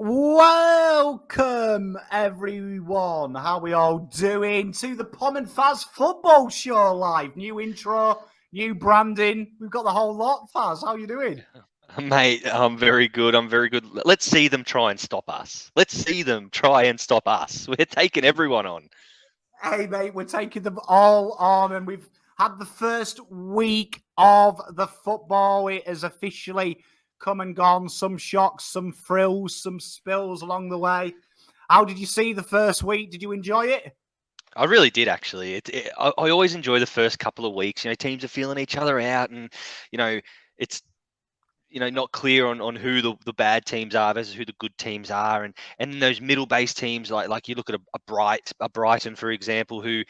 Welcome, everyone. How we all doing to the Pommy and Fazz football show live? New intro, new branding. We've got the whole lot. Fazz, how you doing? Mate, I'm very good. I'm very good. Let's see them try and stop us. Let's see them try and stop us. We're taking everyone on. Hey, mate, we're taking them all on, and we've had the first week of the football. It has officially come and gone. Some shocks, some thrills, some spills along the way. How did you see the first week? Did you enjoy it? I really did, actually. I always enjoy the first couple of weeks. Teams are feeling each other out, and it's not clear on who the bad teams are versus who the good teams are, and those middle-based teams like you look at a Brighton, for example, who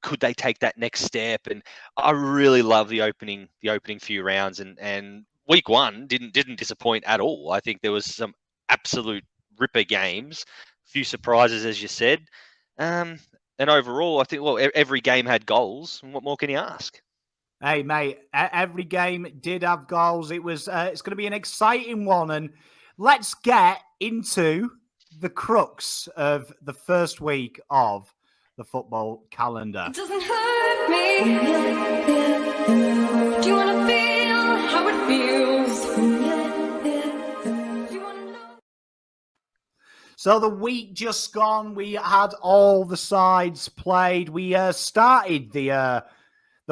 could they take that next step? And I really love the opening few rounds, and week one didn't disappoint at all. I think there was some absolute ripper games, few surprises, as you said, and overall, I think every game had goals. And what more can you ask? Hey, mate, every game did have goals. It's going to be an exciting one. And let's get into the crux of the first week of the football calendar. It doesn't hurt me. Do you want to feel how it feels? Do you want to know? So the week just gone, we had all the sides played. We started the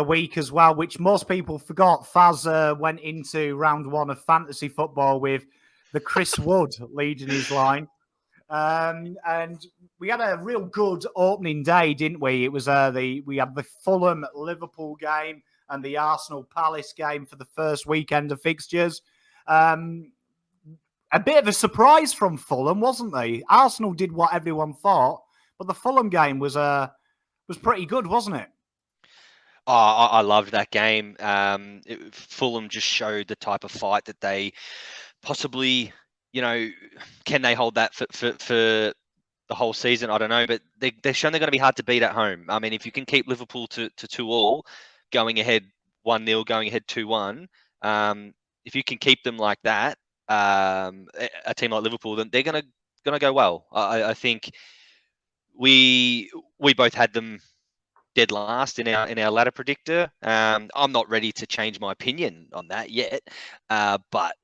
week as well, which most people forgot. Fazz went into round one of fantasy football with the Chris Wood leading his line. And we had a real good opening day, didn't we? It was we had the Fulham-Liverpool game and the Arsenal-Palace game for the first weekend of fixtures. A bit of a surprise from Fulham, wasn't they? Arsenal did what everyone thought, but the Fulham game was pretty good, wasn't it? Oh, I loved that game. Fulham just showed the type of fight that they possibly, can they hold that for the whole season? I don't know, but they're shown they're going to be hard to beat at home. I mean, if you can keep Liverpool to 2-2, going ahead 1-0, going ahead 2-1, if you can keep them like that, a team like Liverpool, then they're going to go well. I think we both had them dead last in our ladder predictor. I'm not ready to change my opinion on that yet, but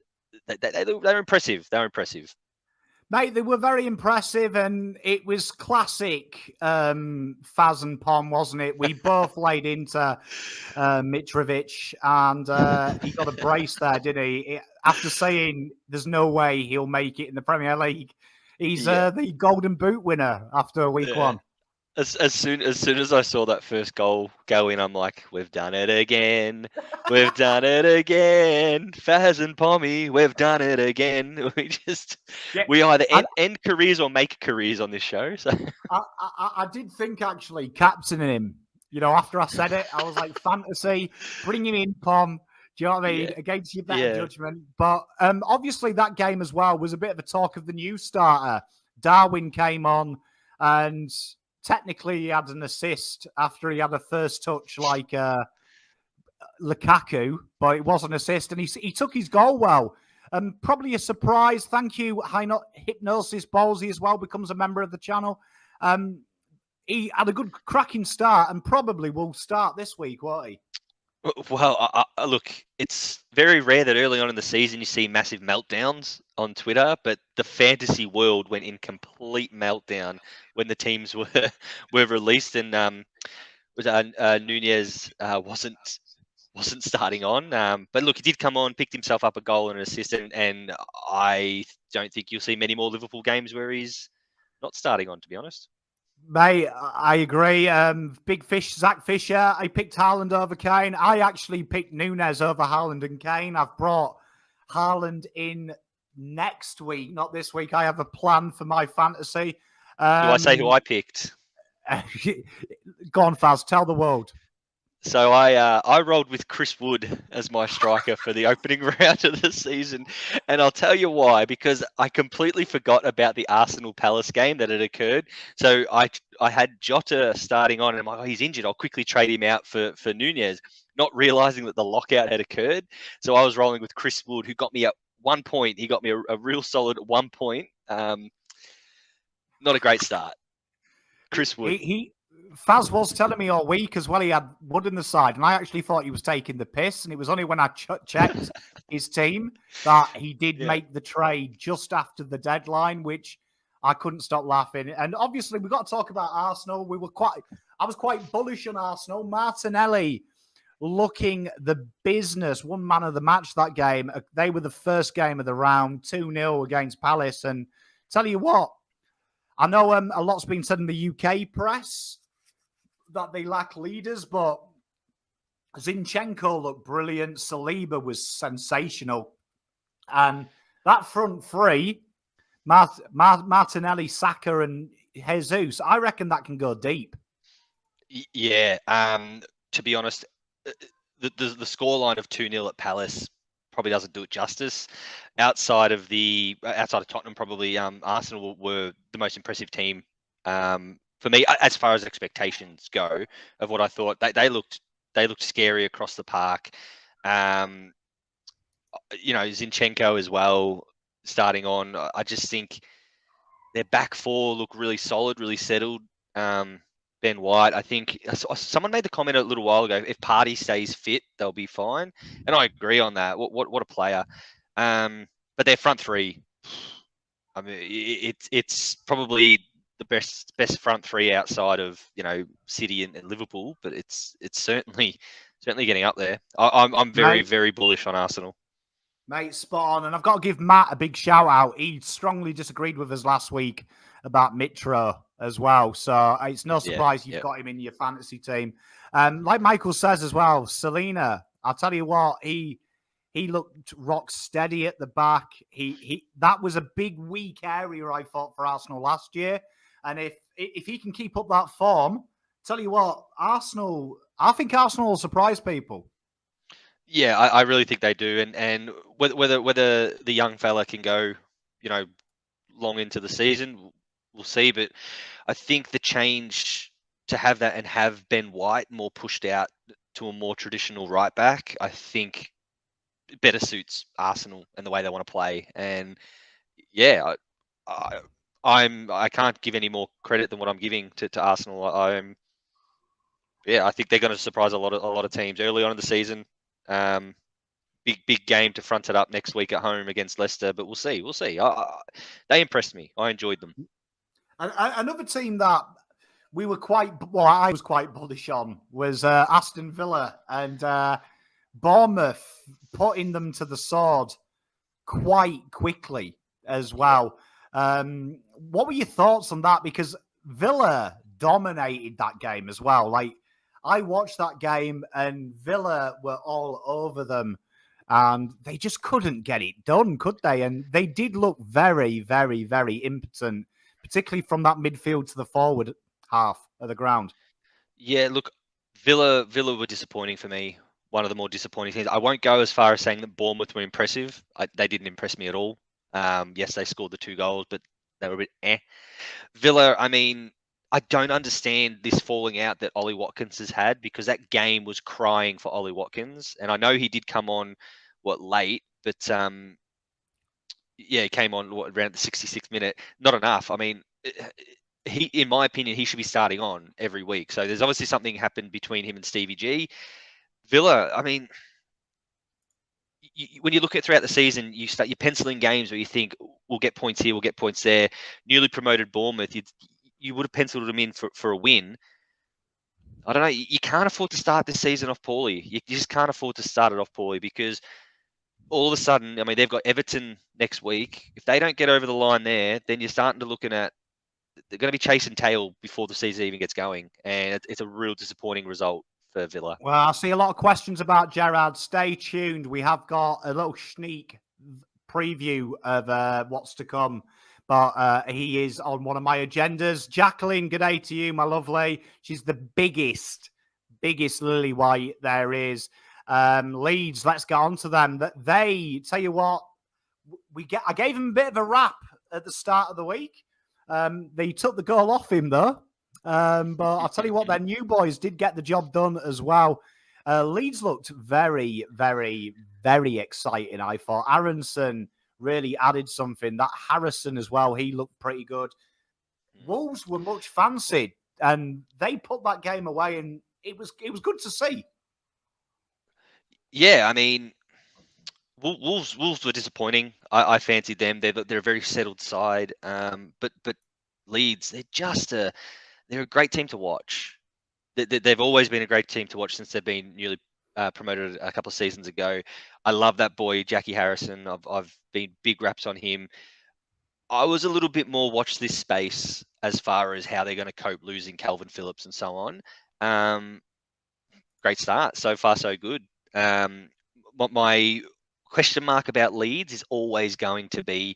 they're impressive. They're impressive. Mate, they were very impressive, and it was classic Fazz and Pom, wasn't it? We both laid into Mitrovic, and he got a brace there, didn't he? After saying there's no way he'll make it in the Premier League, he's the Golden Boot winner after week one. As soon as I saw that first goal go in, I'm like, we've done it again. We've done it again. Fazz and Pommy, we've done it again. We either end careers or make careers on this show. So I did think actually captaining him. After I said it, I was like, fantasy, bring him in, Pom. Do you know what I mean? Yeah. Against your better judgment. But obviously that game as well was a bit of a talk of the new starter. Darwin came on and technically he had an assist after he had a first touch like Lukaku, but it was an assist, and he took his goal well. Probably a surprise. Thank you, Hypnosis Ballsy as well, becomes a member of the channel. He had a good cracking start and probably will start this week, won't he? Well, look, it's very rare that early on in the season you see massive meltdowns on Twitter, but the fantasy world went in complete meltdown when the teams were released, and Nunez wasn't starting on. But look, he did come on, picked himself up a goal and an assist, and I don't think you'll see many more Liverpool games where he's not starting on, to be honest. Mate, I agree. Big Fish, Zach Fisher. I picked Haaland over Kane. I actually picked Nunez over Haaland and Kane. I've brought Haaland in next week, not this week. I have a plan for my fantasy. Do I say who I picked? Go on, Fazz. Tell the world. So I rolled with Chris Wood as my striker for the opening round of the season, and I'll tell you why. Because I completely forgot about the Arsenal Palace game that had occurred. So I had Jota starting on, and I'm like, oh, he's injured. I'll quickly trade him out for Nunez, not realizing that the lockout had occurred. So I was rolling with Chris Wood, who got me at 1 point. He got me a real solid 1 point Not a great start. Chris Wood. Fazz was telling me all week as well he had Wood in the side, and I actually thought he was taking the piss, and it was only when I checked his team that he did make the trade just after the deadline, which I couldn't stop laughing. And obviously, we've got to talk about Arsenal. I was quite bullish on Arsenal. Martinelli looking the business, one man of the match that game. They were the first game of the round, 2-0 against Palace. And tell you what, I know a lot's been said in the UK press that they lack leaders, but Zinchenko looked brilliant. Saliba was sensational. And that front three, Martinelli, Saka, and Jesus, I reckon that can go deep. Yeah. To be honest, the scoreline of 2-0 at Palace probably doesn't do it justice. Outside of Tottenham, probably Arsenal were the most impressive team for me, as far as expectations go, of what I thought. They looked scary across the park. Zinchenko as well starting on. I just think their back four look really solid, really settled. Ben White, I think someone made the comment a little while ago, if Partey stays fit, they'll be fine. And I agree on that. What a player. But their front three, I mean, it's probably the best front three outside of, City and Liverpool, but it's certainly getting up there. I'm very, very bullish on Arsenal. Mate, spot on. And I've got to give Matt a big shout out. He strongly disagreed with us last week about Mitro as well. So it's no surprise you've got him in your fantasy team. Like Michael says as well, Selena, I'll tell you what, he looked rock steady at the back. That was a big weak area, I thought, for Arsenal last year. And if he can keep up that form, tell you what, I think Arsenal will surprise people. Yeah, I really think they do. And whether the young fella can go, long into the season, we'll see. But I think the change to have that and have Ben White more pushed out to a more traditional right back, I think better suits Arsenal and the way they want to play. And yeah, I can't give any more credit than what I'm giving to Arsenal. I think they're going to surprise a lot of teams early on in the season. Big game to front it up next week at home against Leicester, but we'll see. They impressed me. I enjoyed them. Another team that I was quite bullish on was Aston Villa, and Bournemouth putting them to the sword quite quickly as well. What were your thoughts on that? Because Villa dominated that game as well. Like, I watched that game and Villa were all over them and they just couldn't get it done, could they? And they did look very, very, very impotent, particularly from that midfield to the forward half of the ground. Yeah, look, Villa were disappointing for me. One of the more disappointing things. I won't go as far as saying that Bournemouth were impressive. They didn't impress me at all. Yes, they scored the 2 goals, but they were a bit Villa, I mean, I don't understand this falling out that Ollie Watkins has had, because that game was crying for Ollie Watkins. And I know he did come on, late, but he came on around the 66th minute. Not enough. I mean, in my opinion, he should be starting on every week. So there's obviously something happened between him and Stevie G. Villa, I mean, when you look at throughout the season, you're penciling games where you think we'll get points here, we'll get points there. Newly promoted Bournemouth, you would have penciled them in for a win. I don't know. You can't afford to start this season off poorly. You just can't afford to start it off poorly, because all of a sudden, I mean, they've got Everton next week. If they don't get over the line there, then you're starting to looking at they're going to be chasing tail before the season even gets going, and it's a real disappointing result for Villa. Well, I see a lot of questions about Gerrard. Stay tuned. We have got a little sneak preview of what's to come. But he is on one of my agendas. Jacqueline, good day to you, my lovely. She's the biggest lily white there is. Leeds, let's get on to them. They, tell you what, I gave him a bit of a rap at the start of the week. They took the goal off him, though. But I'll tell you what, their new boys did get the job done as well. Leeds looked very, very, very exciting, I thought. Aronson really added something. That Harrison as well, he looked pretty good. Wolves were much fancied, and they put that game away, and it was good to see. Yeah, I mean, Wolves were disappointing. I fancied them. They're a very settled side. But Leeds, they're a great team to watch. They've always been a great team to watch since they've been newly promoted a couple of seasons ago. I love that boy, Jackie Harrison. I've been big raps on him. I was a little bit more watch this space as far as how they're going to cope losing Calvin Phillips and so on. Great start. So far, so good. My question mark about Leeds is always going to be,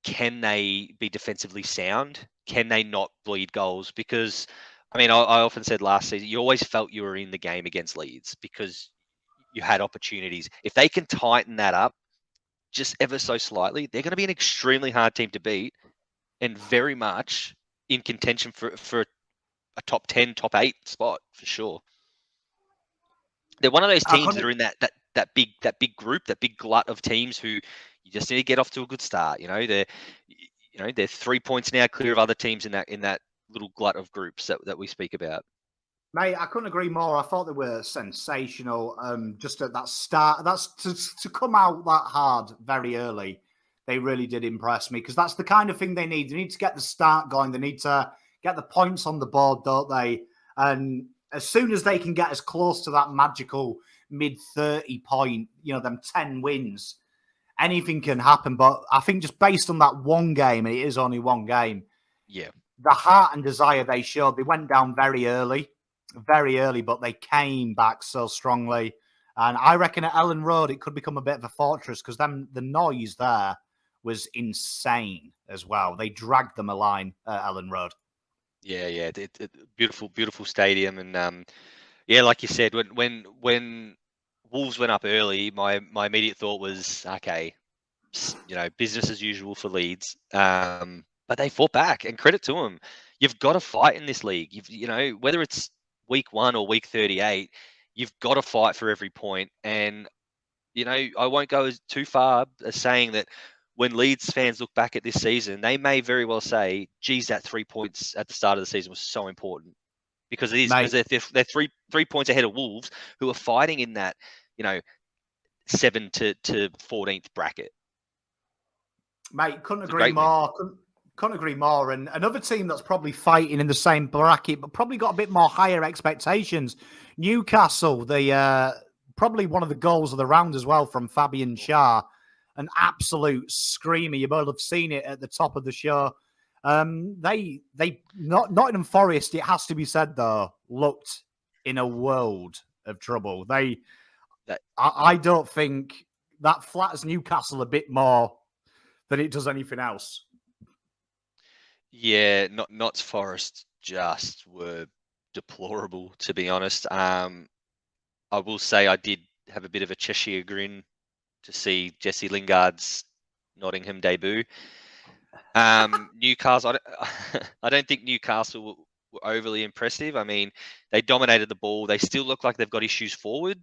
can they be defensively sound? Can they not bleed goals? Because, I mean, I often said last season, you always felt you were in the game against Leeds because you had opportunities. If they can tighten that up just ever so slightly, they're going to be an extremely hard team to beat and very much in contention for a top 10, top 8 spot for sure. They're one of those teams that are in that big group, that big glut of teams who you just need to get off to a good start. They're 3 points now clear of other teams in that little glut of groups that we speak about. Mate, I couldn't agree more. I thought they were sensational. Just at that start, that's to come out that hard very early. They really did impress me because that's the kind of thing they need. They need to get the start going. They need to get the points on the board, don't they? And as soon as they can get as close to that magical mid-30 point, them 10 wins, anything can happen. But I think just based on that one game, and it is only one game, yeah, the heart and desire they showed, they went down very early, but they came back so strongly. And I reckon at Ellen Road, it could become a bit of a fortress because the noise there was insane as well. They dragged them a line at Ellen Road. Yeah, beautiful stadium, and like you said, when Wolves went up early, my immediate thought was, okay, business as usual for Leeds, but they fought back, and credit to them. You've got to fight in this league. Whether it's week 1 or week 38, you've got to fight for every point. And I won't go too far as saying that when Leeds fans look back at this season, they may very well say, geez, that 3 points at the start of the season was so important. Because it is, because they're 3 points ahead of Wolves, who are fighting in that, 7 to 14th bracket. Mate, couldn't agree more. Couldn't agree more. And another team that's probably fighting in the same bracket, but probably got a bit more higher expectations. Newcastle, probably one of the goals of the round as well from Fabian Schär. An absolute screamer. You might have seen it at the top of the show. Nottingham Forest, it has to be said though, looked in a world of trouble. I don't think that flatters Newcastle a bit more than it does anything else. Yeah, Notts Forest just were deplorable, to be honest. I will say I did have a bit of a Cheshire grin to see Jesse Lingard's Nottingham debut. Newcastle, I don't think Newcastle were overly impressive. I mean, they dominated the ball. They still look like they've got issues forward.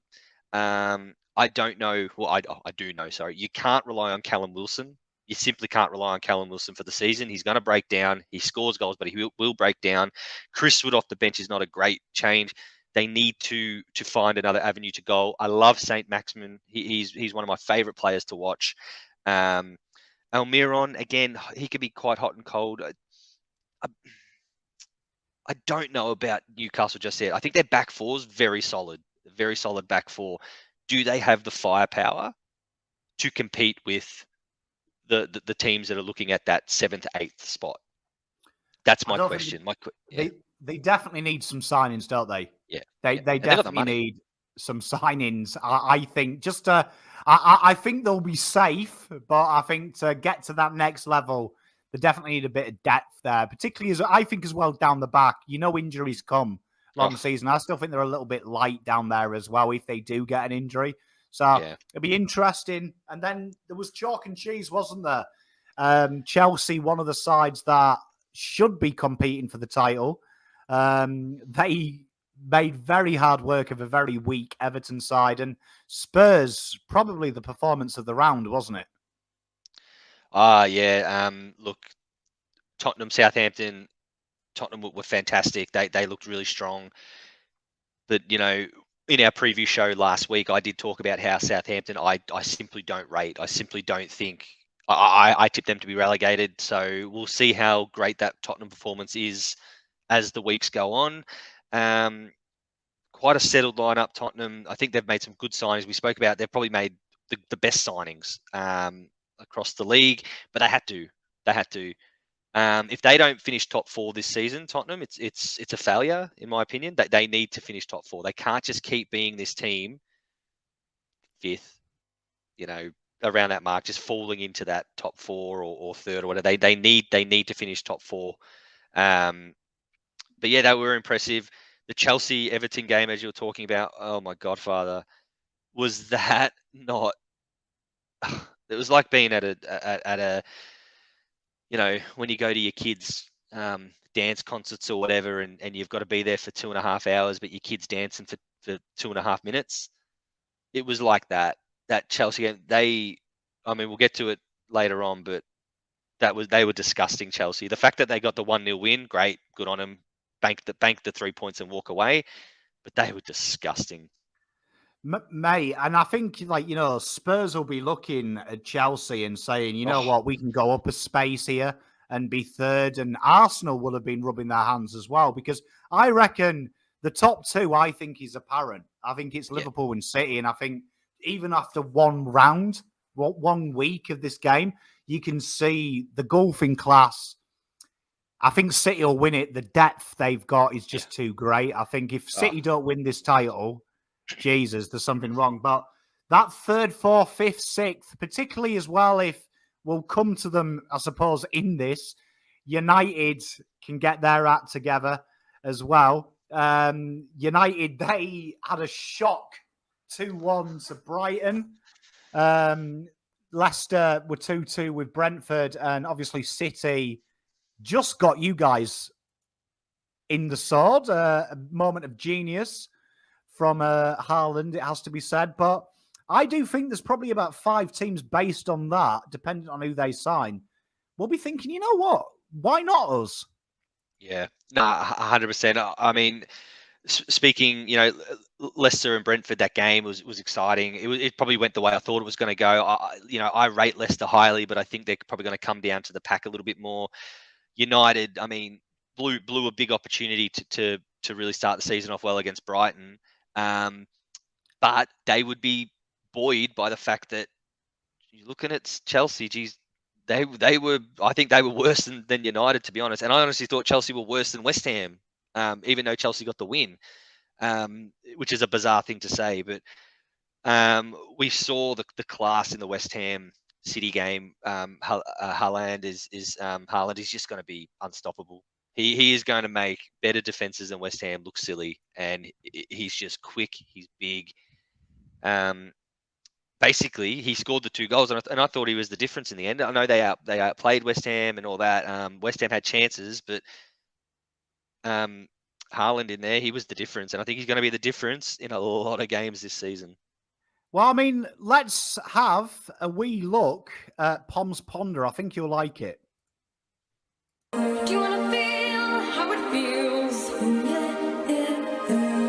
I don't know. Well, I do know. Sorry, you can't rely on Callum Wilson. You simply can't rely on Callum Wilson for the season. He's going to break down. He scores goals, but he will break down. Chris Wood off the bench is not a great change. They need to find another avenue to goal. I love Saint Maximin. He's one of my favourite players to watch. Almiron, again, he can be quite hot and cold. I don't know about Newcastle just yet. I think their back four is very solid back four. Do they have the firepower to compete with the teams that are looking at that 7th to 8th spot? That's my question. They definitely need some signings, don't they? Yeah. They definitely need some signings. I think I think they'll be safe, but I think to get to that next level, they definitely need a bit of depth there, particularly as well down the back. Injuries come along the season. I still think they're a little bit light down there as well if they do get an injury. So it'll be interesting. And then there was chalk and cheese, wasn't there? Chelsea, one of the sides that should be competing for the title. They made very hard work of a very weak Everton side, and Spurs, probably the performance of the round, wasn't it? Yeah. Look, Tottenham, Southampton. Tottenham were fantastic. They looked really strong. But in our preview show last week, I did talk about how Southampton I simply don't rate. I simply don't think I tip them to be relegated. So we'll see how great that Tottenham performance is as the weeks go on. Quite a settled lineup, Tottenham. I think they've made some good signings. We spoke about they've probably made the best signings across the league, but they had to. They had to. If they don't finish top 4 this season, Tottenham, it's a failure in my opinion. They need to finish top 4. They can't just keep being this team 5th, around that mark, just falling into that top 4 or 3rd or whatever. They need to finish top 4. But yeah, they were impressive. The Chelsea Everton game, as you were talking about, oh my godfather, was that not? It was like being at a when you go to your kids' dance concerts or whatever, and you've got to be there for 2.5 hours, but your kid's dancing for 2.5 minutes. It was like that Chelsea game. We'll get to it later on, but they were disgusting, Chelsea. The fact that they got the 1-0 win, great, good on them. Bank the 3 points and walk away, but they were disgusting. Mate, and I think, Spurs will be looking at Chelsea and saying, you know what, we can go up a space here and be 3rd. And Arsenal will have been rubbing their hands as well, because I reckon the top 2, I think, is apparent. I think it's Liverpool and City. And I think even after one round, 1 week of this game, you can see the golfing class. I think City will win it. The depth they've got is just too great. I think if City don't win this title, Jesus, there's something wrong. But that 3rd, 4th, 5th, 6th, particularly as well, if we'll come to them, I suppose, in this, United can get their act together as well. United, they had a shock 2-1 to Brighton. Leicester were 2-2 with Brentford, and obviously City just got you guys in the sword. A moment of genius from Haaland, it has to be said. But I do think there's probably about 5 teams based on that, depending on who they sign. We'll be thinking, you know what? Why not us? Yeah, no, 100%. I mean, speaking, Leicester and Brentford, that game was exciting. It probably went the way I thought it was going to go. I rate Leicester highly, but I think they're probably going to come down to the pack a little bit more. United, blew a big opportunity to really start the season off well against Brighton, but they would be buoyed by the fact that you're looking at Chelsea. Geez, they were. I think they were worse than United, to be honest. And I honestly thought Chelsea were worse than West Ham, even though Chelsea got the win, which is a bizarre thing to say. But we saw the class in the West Ham City game. Haaland is just going to be unstoppable. He is going to make better defenses than West Ham look silly, and he's just quick. He's big. Basically, he scored the 2 goals, and I thought he was the difference in the end. I know they outplayed West Ham and all that. West Ham had chances, but Haaland in there, he was the difference, and I think he's going to be the difference in a lot of games this season. Well, let's have a wee look at Pom's Ponder. I think you'll like it. Do you want to feel how it feels? Do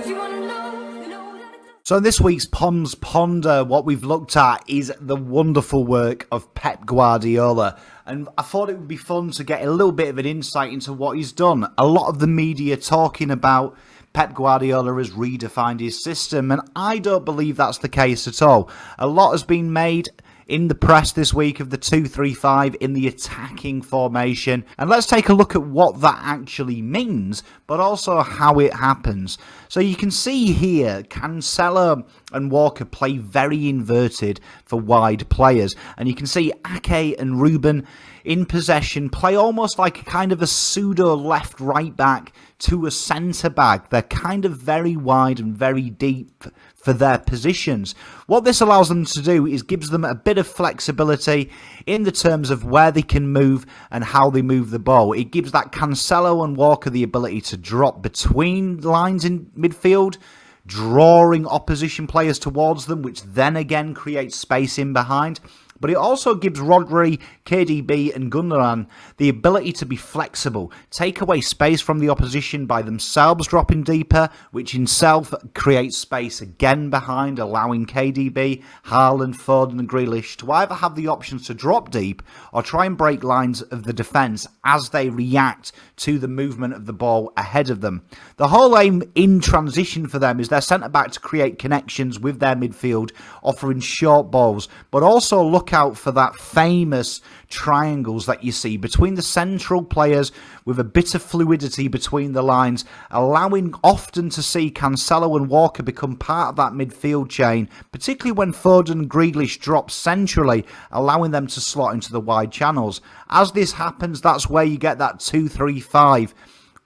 you want to know that it's... So in this week's Pom's Ponder, what we've looked at is the wonderful work of Pep Guardiola. And I thought it would be fun to get a little bit of an insight into what he's done. A lot of the media talking about Pep Guardiola has redefined his system, and I don't believe that's the case at all. A lot has been made in the press this week of the 2-3-5 in the attacking formation, and let's take a look at what that actually means, but also how it happens. So you can see here, Cancelo and Walker play very inverted for wide players, and you can see Ake and Ruben in possession play almost like a kind of a pseudo left right back to a centre back. They're kind of very wide and very deep for their positions. What this allows them to do is gives them a bit of flexibility in the terms of where they can move and how they move the ball. It gives that Cancelo and Walker the ability to drop between lines in midfield, drawing opposition players towards them, which then again creates space in behind. But it also gives Rodri, KDB and Gundogan the ability to be flexible, take away space from the opposition by themselves dropping deeper, which in itself creates space again behind, allowing KDB, Haaland, Foden and Grealish to either have the options to drop deep or try and break lines of the defence as they react to the movement of the ball ahead of them. The whole aim in transition for them is their centre-back to create connections with their midfield, offering short balls, but also look out for that famous triangles that you see between the central players with a bit of fluidity between the lines, allowing often to see Cancelo and Walker become part of that midfield chain, particularly when Foden and Grealish drop centrally, allowing them to slot into the wide channels. As this happens, that's where you get that 2-3-5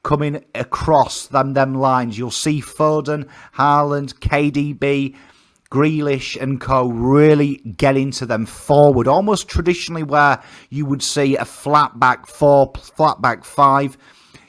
coming across them lines. You'll see Foden, Haaland, KDB, Grealish and co really get into them forward, almost traditionally where you would see a flat back 4, flat back 5.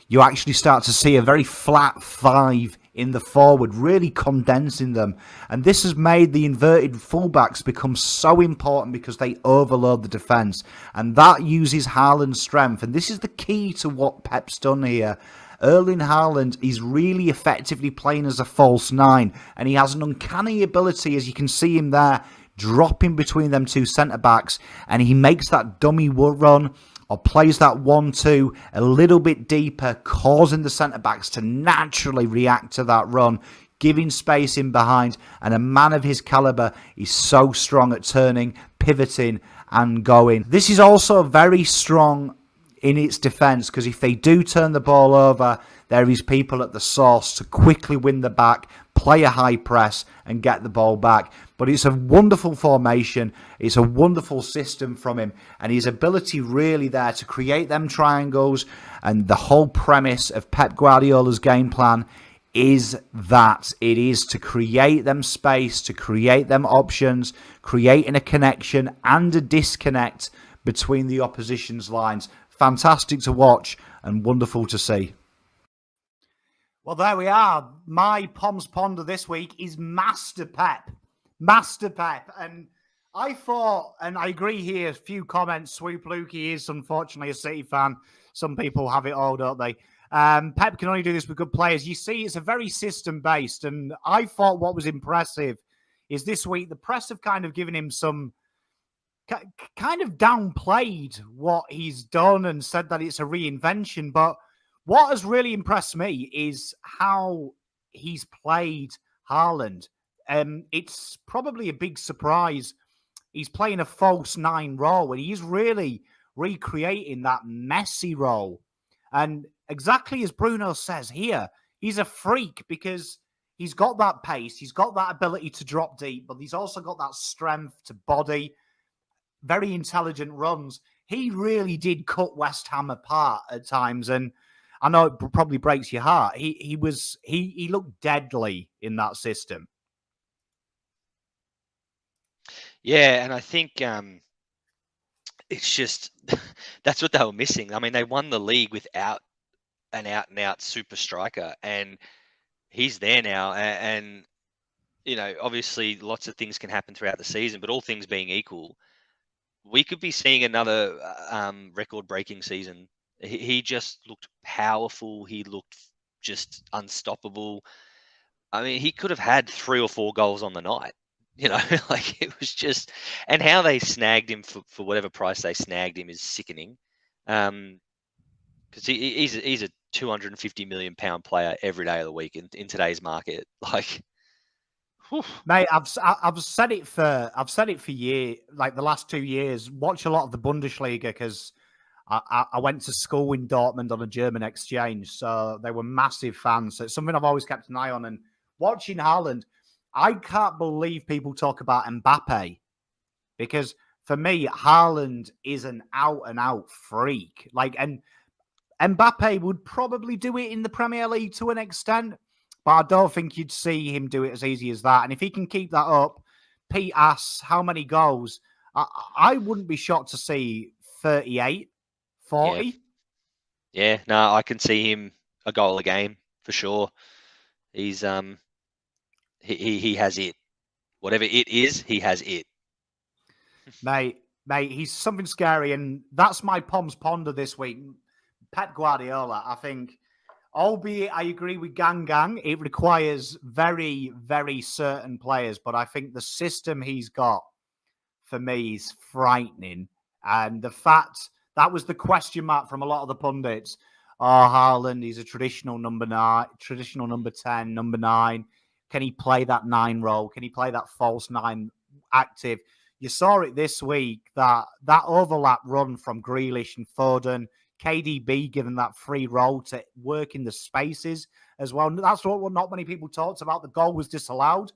You actually start to see a very flat 5 in the forward, really condensing them. And this has made the inverted fullbacks become so important because they overload the defence. And that uses Haaland's strength. And this is the key to what Pep's done here. Erling Haaland is really effectively playing as a false 9, and he has an uncanny ability, as you can see him there, dropping between them two centre-backs, and he makes that dummy run or plays that 1-2 a little bit deeper, causing the centre-backs to naturally react to that run, giving space in behind, and a man of his calibre is so strong at turning, pivoting and going. This is also very strong in its defence, because if they do turn the ball over, there is people at the source to quickly win the back, play a high press and get the ball back. But it's a wonderful formation, it's a wonderful system from him, and his ability really there to create them triangles. And the whole premise of Pep Guardiola's game plan is that it is to create them space, to create them options, creating a connection and a disconnect between the opposition's lines. Fantastic to watch and wonderful to see. Well, there we are. My Pom's Ponder this week is Master Pep. Master Pep. And I thought, and I agree here, a few comments. Swoop Lukey is unfortunately a City fan. Some people have it all, don't they? Pep can only do this with good players. You see, it's a very system-based. And I thought what was impressive is this week, the press have kind of given him some kind of downplayed what he's done and said that it's a reinvention. But what has really impressed me is how he's played Haaland. It's probably a big surprise. He's playing a false 9 role, and he's really recreating that messy role. And exactly as Bruno says here, he's a freak because he's got that pace, he's got that ability to drop deep, but he's also got that strength to body. Very intelligent runs. He really did cut West Ham apart at times, and I know it probably breaks your heart. He looked deadly in that system. Yeah, and I think it's just that's what they were missing. I mean, they won the league without an out-and-out super striker, and he's there now. And you know, obviously, lots of things can happen throughout the season, but all things being equal, we could be seeing another record-breaking season. He just looked powerful. He looked just unstoppable. I mean, he could have had 3 or 4 goals on the night. You know, like it was just, and how they snagged him for whatever price they snagged him is sickening. Because he's a 250 million pound player every day of the week in today's market. Like, whew. Mate, I've said it for years, like the last 2 years. Watch a lot of the Bundesliga because I went to school in Dortmund on a German exchange, so they were massive fans. So it's something I've always kept an eye on. And watching Haaland, I can't believe people talk about Mbappe, because for me, Haaland is an out-and-out freak. Like, and Mbappe would probably do it in the Premier League to an extent, but I don't think you'd see him do it as easy as that. And if he can keep that up, Pete asks how many goals. I wouldn't be shocked to see 38, 40. Yeah, no, I can see him a goal a game for sure. He's he has it. Whatever it is, he has it. Mate, Mate, he's something scary, and that's my Pom's Ponder this week. Pep Guardiola, I think, albeit I agree with Gang, it requires very, very certain players, but I think the system he's got, for me, is frightening. And the fact, that was the question mark from a lot of the pundits. Oh, Haaland, he's a traditional number 9, traditional number 10, number 9. Can he play that 9 role? Can he play that false 9 active? You saw it this week, that overlap run from Grealish and Foden, KDB given that free role to work in the spaces as well. That's what not many people talked about. The goal was disallowed,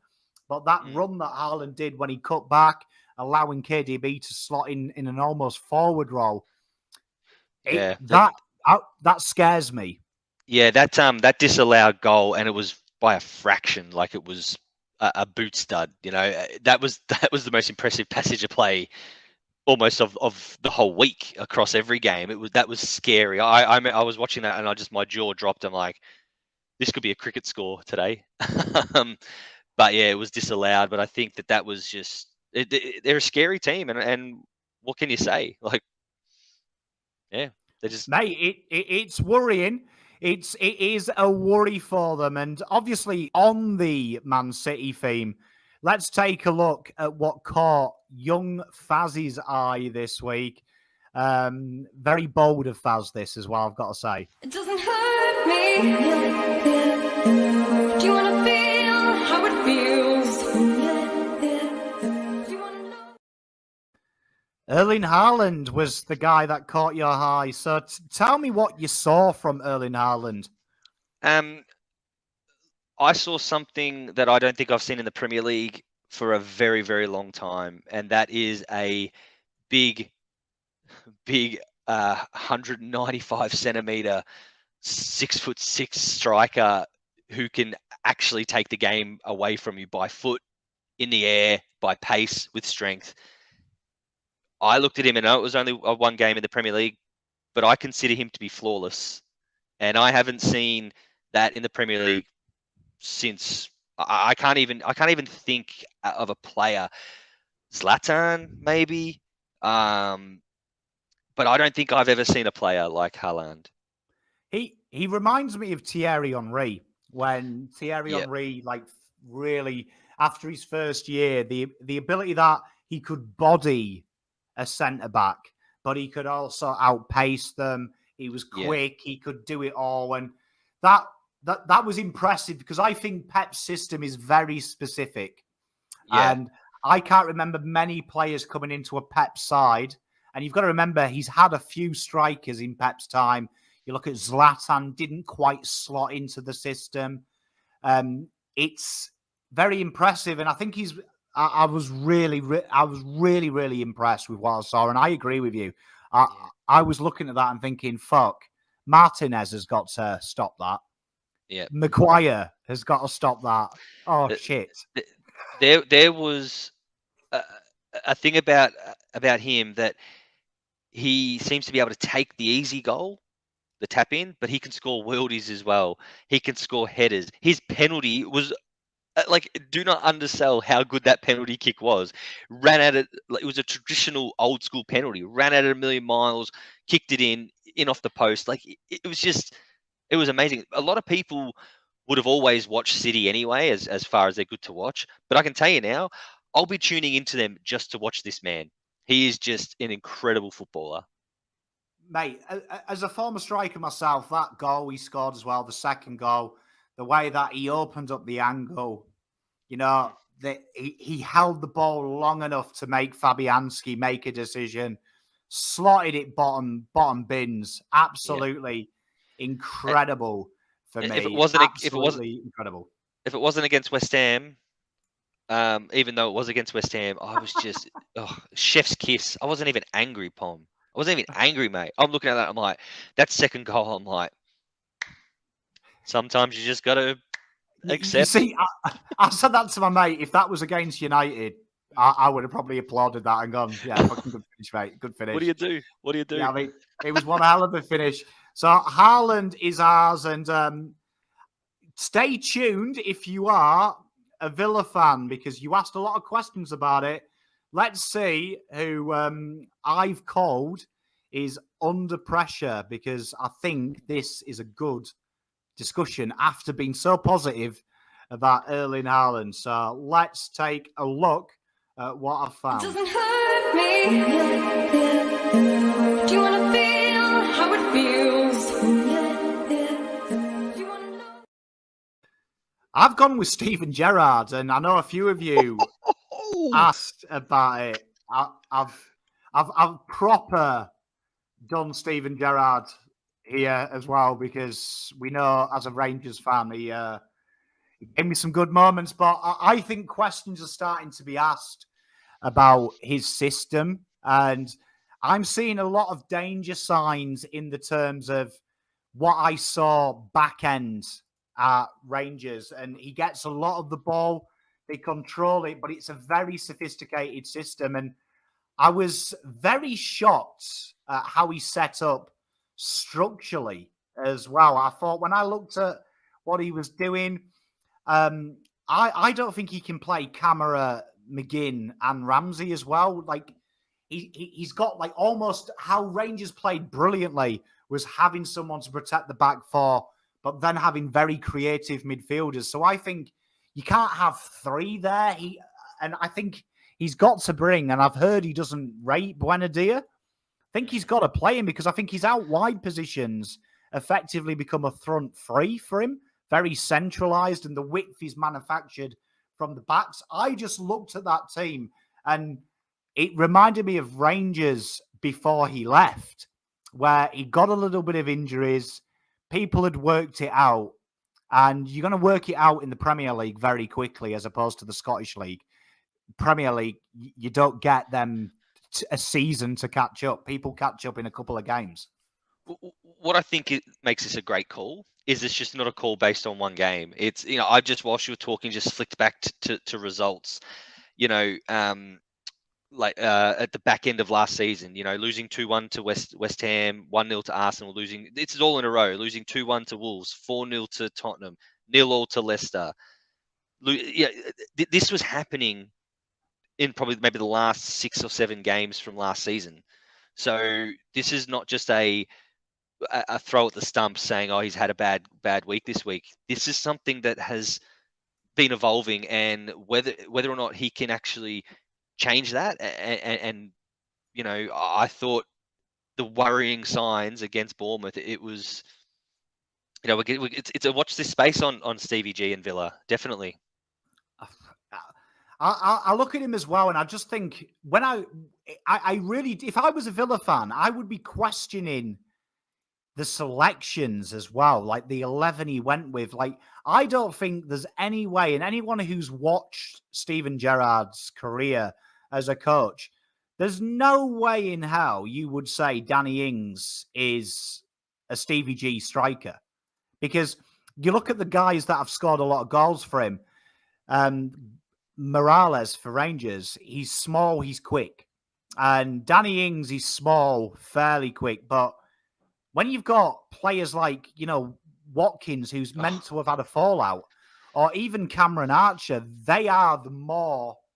but that run that Haaland did when he cut back, allowing KDB to slot in an almost forward role, that scares me. Yeah, that disallowed goal, and it was by a fraction, like it was a boot stud. You know, that was the most impressive passage of play almost of the whole week across every game. That was scary. I was watching that and my jaw dropped. I'm like, this could be a cricket score today. But yeah, it was disallowed. But I think that was just they're a scary team, and what can you say? Like, yeah, they just mate. It's worrying. It is a worry for them. And obviously, on the Man City theme, let's take a look at what caught young Fazz's eye this week. Very bold of Fazz, this as well, I've got to say. It doesn't hurt me. Do you want to feel how it feels? Do you want to know? Erling Haaland was the guy that caught your eye. So tell me what you saw from Erling Haaland. I saw something that I don't think I've seen in the Premier League for a very, very long time, and that is a big 195 centimeter, 6'6" striker who can actually take the game away from you by foot, in the air, by pace, with strength. I looked at him, and I know it was only one game in the Premier League, but I consider him to be flawless, and I haven't seen that in the Premier League since. I can't even think of a player. Zlatan, maybe, but I don't think I've ever seen a player like Haaland. He reminds me of Thierry Henry, when Thierry Henry, like, really, after his first year, the ability that he could body a centre-back, but he could also outpace them. He was quick. He could do it all. And that was impressive, because I think Pep's system is very specific. Yeah. And I can't remember many players coming into a Pep side. And you've got to remember, he's had a few strikers in Pep's time. You look at Zlatan, didn't quite slot into the system. It's very impressive. And I think I was really, really impressed with what I saw. And I agree with you. I was looking at that and thinking, fuck, Martinez has got to stop that. Yeah, Maguire has got to stop that. Oh, shit. There was a thing about him, that he seems to be able to take the easy goal, the tap in, but he can score worldies as well. He can score headers. His penalty was do not undersell how good that penalty kick was. Ran at it. It was a traditional old school penalty. Ran at it a million miles, kicked it in off the post. Like, it was just. It was amazing. A lot of people would have always watched City anyway, as far as they're good to watch. But I can tell you now, I'll be tuning into them just to watch this man. He is just an incredible footballer. Mate, as a former striker myself, that goal he scored as well, the second goal, the way that he opened up the angle, you know, he held the ball long enough to make Fabianski make a decision, slotted it bottom bins. Absolutely incredible for me. If it wasn't incredible. If it wasn't against West Ham, even though it was against West Ham, I was just chef's kiss. I wasn't even angry, Pom. I wasn't even angry, mate. I'm looking at that. I'm like, that second goal. I'm like, sometimes you just got to accept. You see, I said that to my mate. If that was against United, I would have probably applauded that and gone, yeah, fucking good finish, mate. Good finish. What do you do? Yeah, I mean, it was one hell of a finish. So Haaland is ours, and stay tuned if you are a Villa fan, because you asked a lot of questions about it. let's see who I've called is under pressure, because I think this is a good discussion after being so positive about Erling Haaland. So let's take a look at what I've It found. doesn't hurt me. Do you want to feel how it feels? Do you want to know? I've gone with Steven Gerrard, and I know a few of you asked about it. I've proper done Steven Gerrard here as well, because we know as a Rangers fan he gave me some good moments, but I think questions are starting to be asked about his system, and I'm seeing a lot of danger signs in the terms of what I saw back end at Rangers, and he gets a lot of the ball. They control it, but it's a very sophisticated system. And I was very shocked at how he set up structurally as well. I thought when I looked at what he was doing, I don't think he can play Camara, McGinn, and Ramsey as well. Like he's got like almost how Rangers played brilliantly was having someone to protect the back four, but then having very creative midfielders. So I think you can't have three there. And I think he's got to bring, and I've heard he doesn't rate Buendia. I think he's got to play him, because I think his out wide positions effectively become a front three for him, very centralized, and the width is manufactured from the backs. I just looked at that team, and it reminded me of Rangers before he left, where he got a little bit of injuries. People had worked it out, and you're going to work it out in the Premier League very quickly as opposed to the Scottish League. Premier League, you don't get them a season to catch up. People catch up in a couple of games. What I think it makes this a great call is it's just not a call based on one game. It's, I just, whilst you were talking, just flicked back to results, at the back end of last season, losing 2-1 to West Ham, 1-0 to Arsenal, losing, it's all in a row, losing 2-1 to Wolves, 4-0 to Tottenham, 0-0 to Leicester. This was happening in probably maybe the last 6 or 7 games from last season. So this is not just a throw at the stumps saying, oh, he's had a bad week this week. This is something that has been evolving, and whether or not he can actually change that. And I thought the worrying signs against Bournemouth, it was, it's a watch this space on Stevie G and Villa, definitely. I look at him as well, and I just think when I really, if I was a Villa fan, I would be questioning the selections as well, like the 11 he went with. Like, I don't think there's any way, and anyone who's watched Steven Gerrard's career as a coach, there's no way in hell you would say Danny Ings is a Stevie G striker, because you look at the guys that have scored a lot of goals for him. Morales for Rangers, he's small, he's quick. And Danny Ings, he's small, fairly quick. But when you've got players like, Watkins, who's meant to have had a fallout, or even Cameron Archer, they are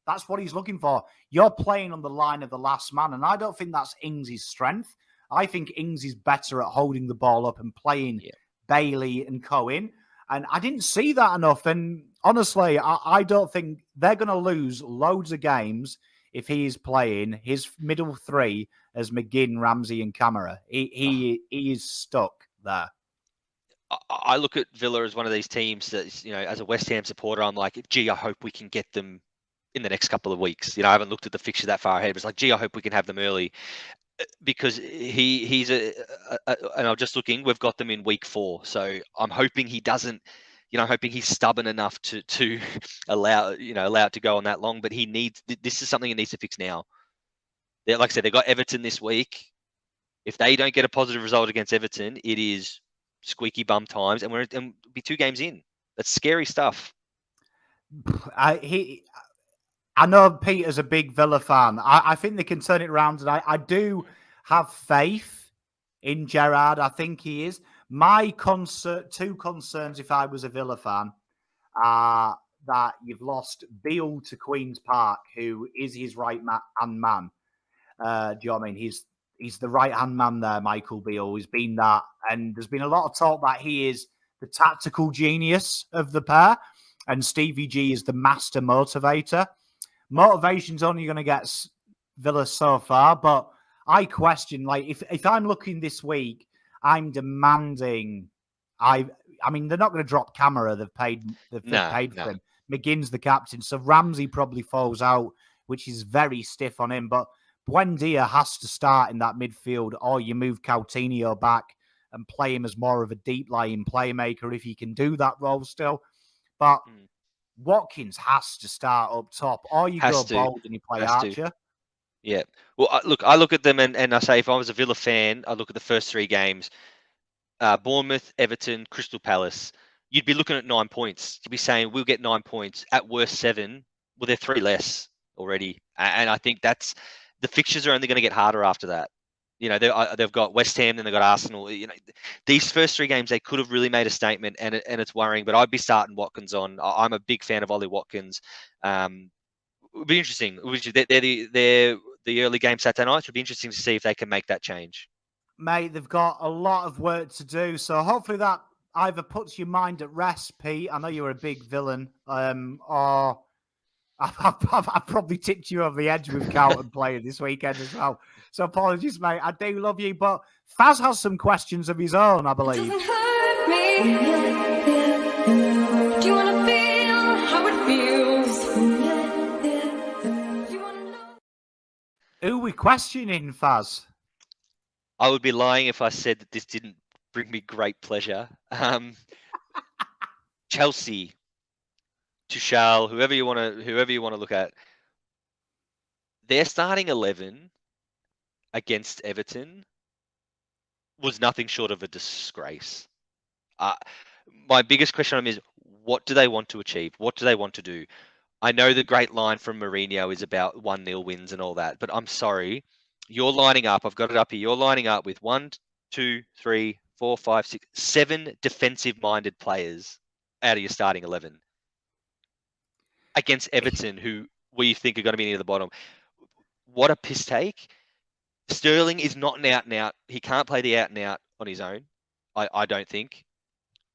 that's what he's looking for. You're playing on the line of the last man, and I don't think that's Ings' strength. I think Ings is better at holding the ball up and playing Bailey and Cohen. And I didn't see that enough. And honestly, I don't think they're going to lose loads of games if he is playing his middle three as McGinn, Ramsey, and Camara. He is stuck there. I look at Villa as one of these teams that, as a West Ham supporter, I'm like, gee, I hope we can get them in the next couple of weeks. I haven't looked at the fixture that far ahead, but it's like, gee, I hope we can have them early, because he's and I'm just looking, we've got them in week 4. So I'm hoping he doesn't, hoping he's stubborn enough to allow it to go on that long. But this is something he needs to fix now. Like I said, they got Everton this week. If they don't get a positive result against Everton, it is squeaky bum times, and we'll be 2 games in. That's scary stuff. I know Peter's a big Villa fan. I think they can turn it around, and I do have faith in Gerrard. I think he is. My 2 concerns, if I was a Villa fan, are that you've lost Beale to Queen's Park, who is his right-hand man. Do you know what I mean? He's the right-hand man there, Michael Beale. He's been that. And there's been a lot of talk that he is the tactical genius of the pair. And Stevie G is the master motivator. Motivation's only going to get Villa so far. But I question, like, if I'm looking this week, I'm demanding... I mean, they're not going to drop Camera. They've paid for him. McGinn's the captain. So Ramsey probably falls out, which is very stiff on him. But Buendia has to start in that midfield, or you move Coutinho back and play him as more of a deep-lying playmaker if he can do that role still. But Watkins has to start up top, or you go bold and you play Archer. Yeah. Well, I look at them and I say, if I was a Villa fan, I look at the first 3 games. Bournemouth, Everton, Crystal Palace. You'd be looking at 9 points. You'd be saying, we'll get 9 points. At worst, 7. Well, they're 3 less already. And I think the fixtures are only going to get harder after that. You know, they've got West Ham, then they've got Arsenal. You know, these first 3 games, they could have really made a statement, and it's worrying. But I'd be starting Watkins on. I'm a big fan of Ollie Watkins. It would be interesting. They're the early game Saturday night. It would be interesting to see if they can make that change. Mate, they've got a lot of work to do. So hopefully that either puts your mind at rest, Pete. I know you're a big villain, or I've probably tipped you over the edge with Carlton playing this weekend as well. So apologies, mate. I do love you, but Fazz has some questions of his own, I believe. Doesn't hurt me. Do you want to feel how it feels? You want to know? Who are we questioning, Fazz? I would be lying if I said that this didn't bring me great pleasure. Chelsea, Tuchel, whoever you want to look at, their starting 11 against Everton was nothing short of a disgrace. My biggest question on them is, what do they want to achieve? What do they want to do? I know the great line from Mourinho is about 1-0 wins and all that, but I'm sorry. You're lining up. I've got it up here. You're lining up with 1, 2, 3, 4, 5, 6, 7 defensive-minded players out of your starting 11 against Everton, who we think are going to be near the bottom. What a piss take! Sterling is not an out and out. He can't play the out and out on his own. I don't think.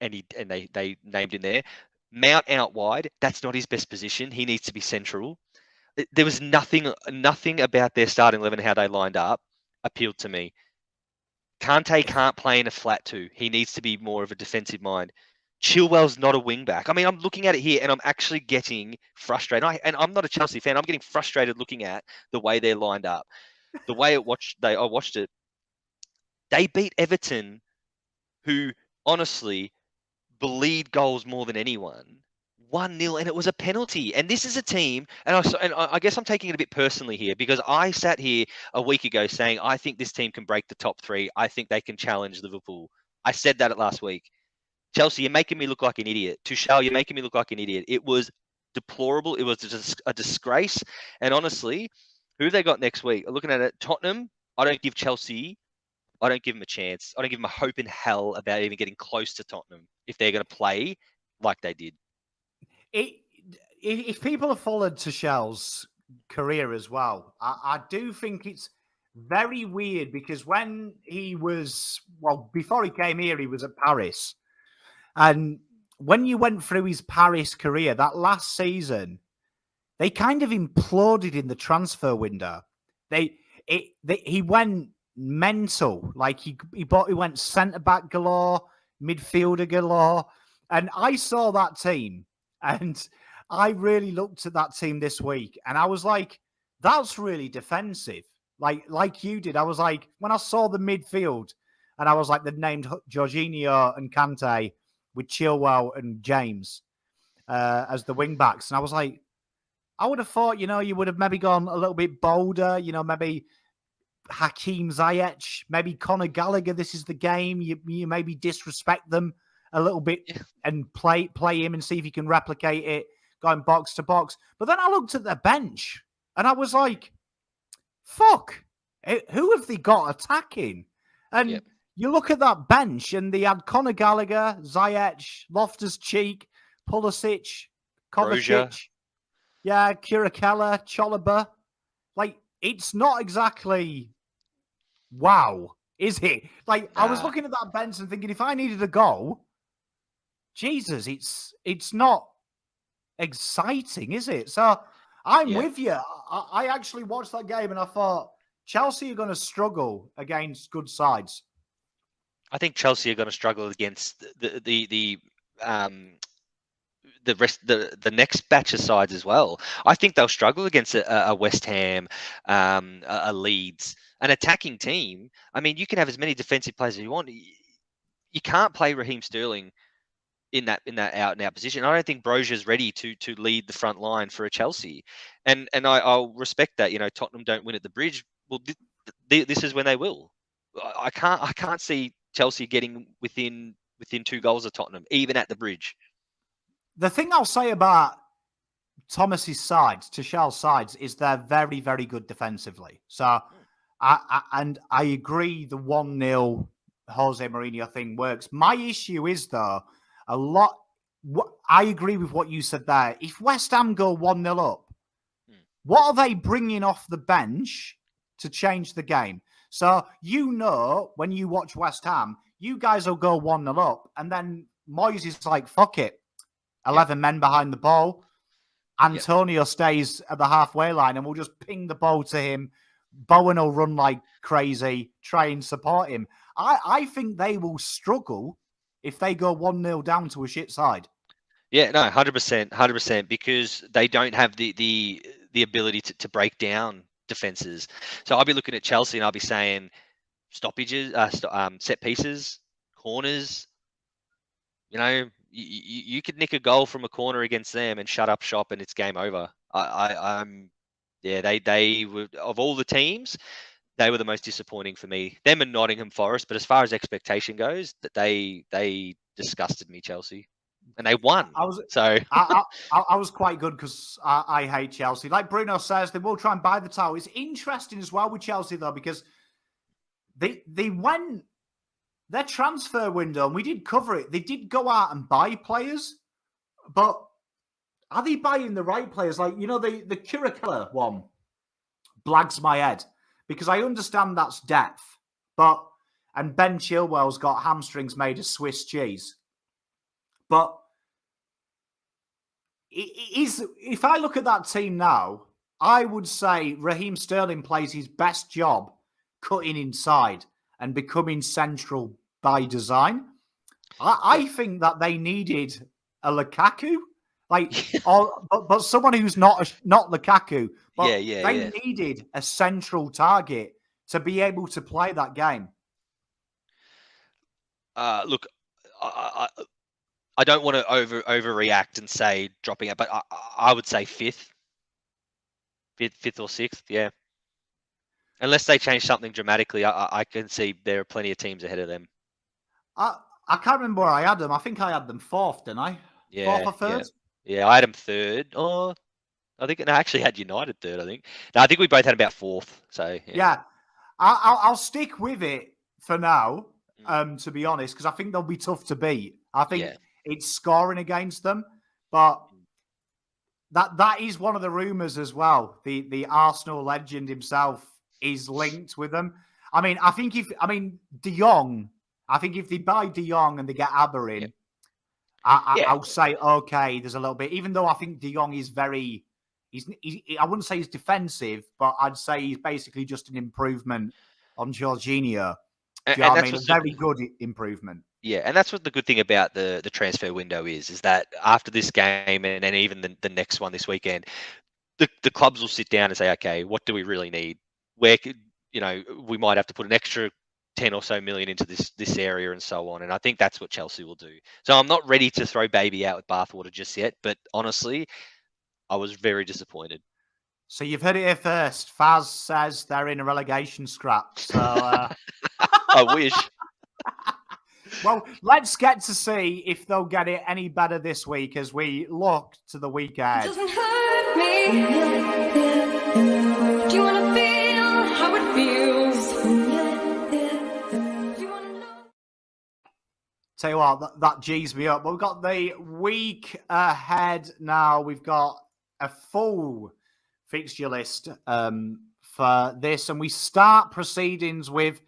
And they named him there. Mount out wide. That's not his best position. He needs to be central. There was nothing about their starting 11, how they lined up, appealed to me. Kante can't play in a flat 2. He needs to be more of a defensive mind. Chilwell's not a wing back. I mean, I'm looking at it here and I'm actually getting frustrated. And I'm not a Chelsea fan. I'm getting frustrated looking at the way they're lined up. The way I watched it. They beat Everton, who honestly bleed goals more than anyone. 1-0, and it was a penalty. And this is a team, and I guess I'm taking it a bit personally here, because I sat here a week ago saying, I think this team can break the top 3. I think they can challenge Liverpool. I said that last week. Chelsea, you're making me look like an idiot. Tuchel, you're making me look like an idiot. It was deplorable. It was just a disgrace. And honestly, who have they got next week? Looking at it, Tottenham, I don't give them a chance. I don't give them a hope in hell about even getting close to Tottenham if they're going to play like they did. If people have followed Tuchel's career as well, I do think it's very weird, because when he was, before he came here, he was at Paris. And when you went through his Paris career, that last season, they kind of imploded in the transfer window. He went mental. Like he went centre-back galore, midfielder galore. And I saw that team. And I really looked at that team this week, and I was like, that's really defensive. Like you did. I was like, when I saw the midfield, and I was like, they've named Jorginho and Kante with Chilwell and James as the wing backs. And I was like, I would have thought, you would have maybe gone a little bit bolder, maybe Hakeem Ziyech, maybe Conor Gallagher. This is the game. You maybe disrespect them a little bit and play him and see if he can replicate it going box to box. But then I looked at their bench and I was like, fuck, who have they got attacking? And you look at that bench and they had Conor Gallagher, Ziyech, Loftus-Cheek, Pulisic, Libbojrjr. Kovacic, yeah, Kirakela, Chalobah. Like, it's not exactly wow, is it? Like, I was Nah. looking at that bench and thinking, if I needed a goal, Jesus, it's not exciting, is it? So I'm Yeah. with you. I actually watched that game and I thought Chelsea are going to struggle against good sides. I think Chelsea are going to struggle against the rest the next batch of sides as well. I think they'll struggle against a West Ham, a Leeds, an attacking team. I mean, you can have as many defensive players as you want. You can't play Raheem Sterling in that out and out position. I don't think Brozia's ready to lead the front line for a Chelsea, and I'll respect that. You know, Tottenham don't win at the Bridge. Well, this is when they will. I can't see Chelsea getting within 2 goals of Tottenham, even at the Bridge. The thing I'll say about Thomas's sides, Tuchel's sides, is they're very, very good defensively. So, I agree the 1-0 Jose Mourinho thing works. My issue is, though, I agree with what you said there. If West Ham go 1-0 up, what are they bringing off the bench to change the game? So, when you watch West Ham, you guys will go 1-0 up, and then Moyes is like, fuck it. 11 men behind the ball. Antonio stays at the halfway line and we'll just ping the ball to him. Bowen will run like crazy, try and support him. I think they will struggle if they go 1-0 down to a shit side. Yeah, no, 100%, because they don't have the ability to break down defenses. So I'll be looking at Chelsea and I'll be saying stoppages, set pieces, corners. You know, you could nick a goal from a corner against them and shut up shop and it's game over. They were, of all the teams, they were the most disappointing for me. Them and Nottingham Forest, but as far as expectation goes, that they disgusted me, Chelsea, and they won. I was quite good because I hate Chelsea. Like Bruno says, they will try and buy the title. It's interesting as well with Chelsea though, because they went their transfer window, and we did cover it. They did go out and buy players, but are they buying the right players? Like, the Kirakela one blags my head because I understand that's depth, and Ben Chilwell's got hamstrings made of Swiss cheese. But if I look at that team now, I would say Raheem Sterling plays his best job cutting inside and becoming central by design. I think that they needed a Lukaku, but someone who's not Lukaku. But they needed a central target to be able to play that game. Look, I don't want to overreact and say dropping out, but I would say fifth or sixth, yeah. Unless they change something dramatically, I can see there are plenty of teams ahead of them. I can't remember where I had them. I think I had them fourth, didn't I? Yeah, fourth or third? Yeah, I had them third. Oh, I think I actually had United third, I think. No, I think we both had about fourth. So, yeah. I'll stick with it for now, to be honest, because I think they'll be tough to beat. I think it's scoring against them, but that is one of the rumours as well. The Arsenal legend himself is linked with them. I mean, De Jong, I think if they buy De Jong and they get ARBOR in, I'll say, okay, there's a little bit, even though I think De Jong is I wouldn't say he's defensive, but I'd say he's basically just an improvement on Jorginho. Do you know what I mean? A very good improvement. Yeah, and that's what the good thing about the transfer window is that after this game and then even the next one this weekend, the clubs will sit down and say, okay, what do we really need? Where could, we might have to put an extra 10 or so million into this area and so on. And I think that's what Chelsea will do. So I'm not ready to throw baby out with bathwater just yet, but honestly, I was very disappointed. So you've heard it here first. Fazz says they're in a relegation scrap. So I wish. Well, let's get to see if they'll get it any better this week as we look to the weekend. It doesn't hurt me. Do you want to feel how it feels? Do you want to know? Tell you what, that G's me up. But we've got the week ahead now. We've got a full fixture list for this. And we start proceedings with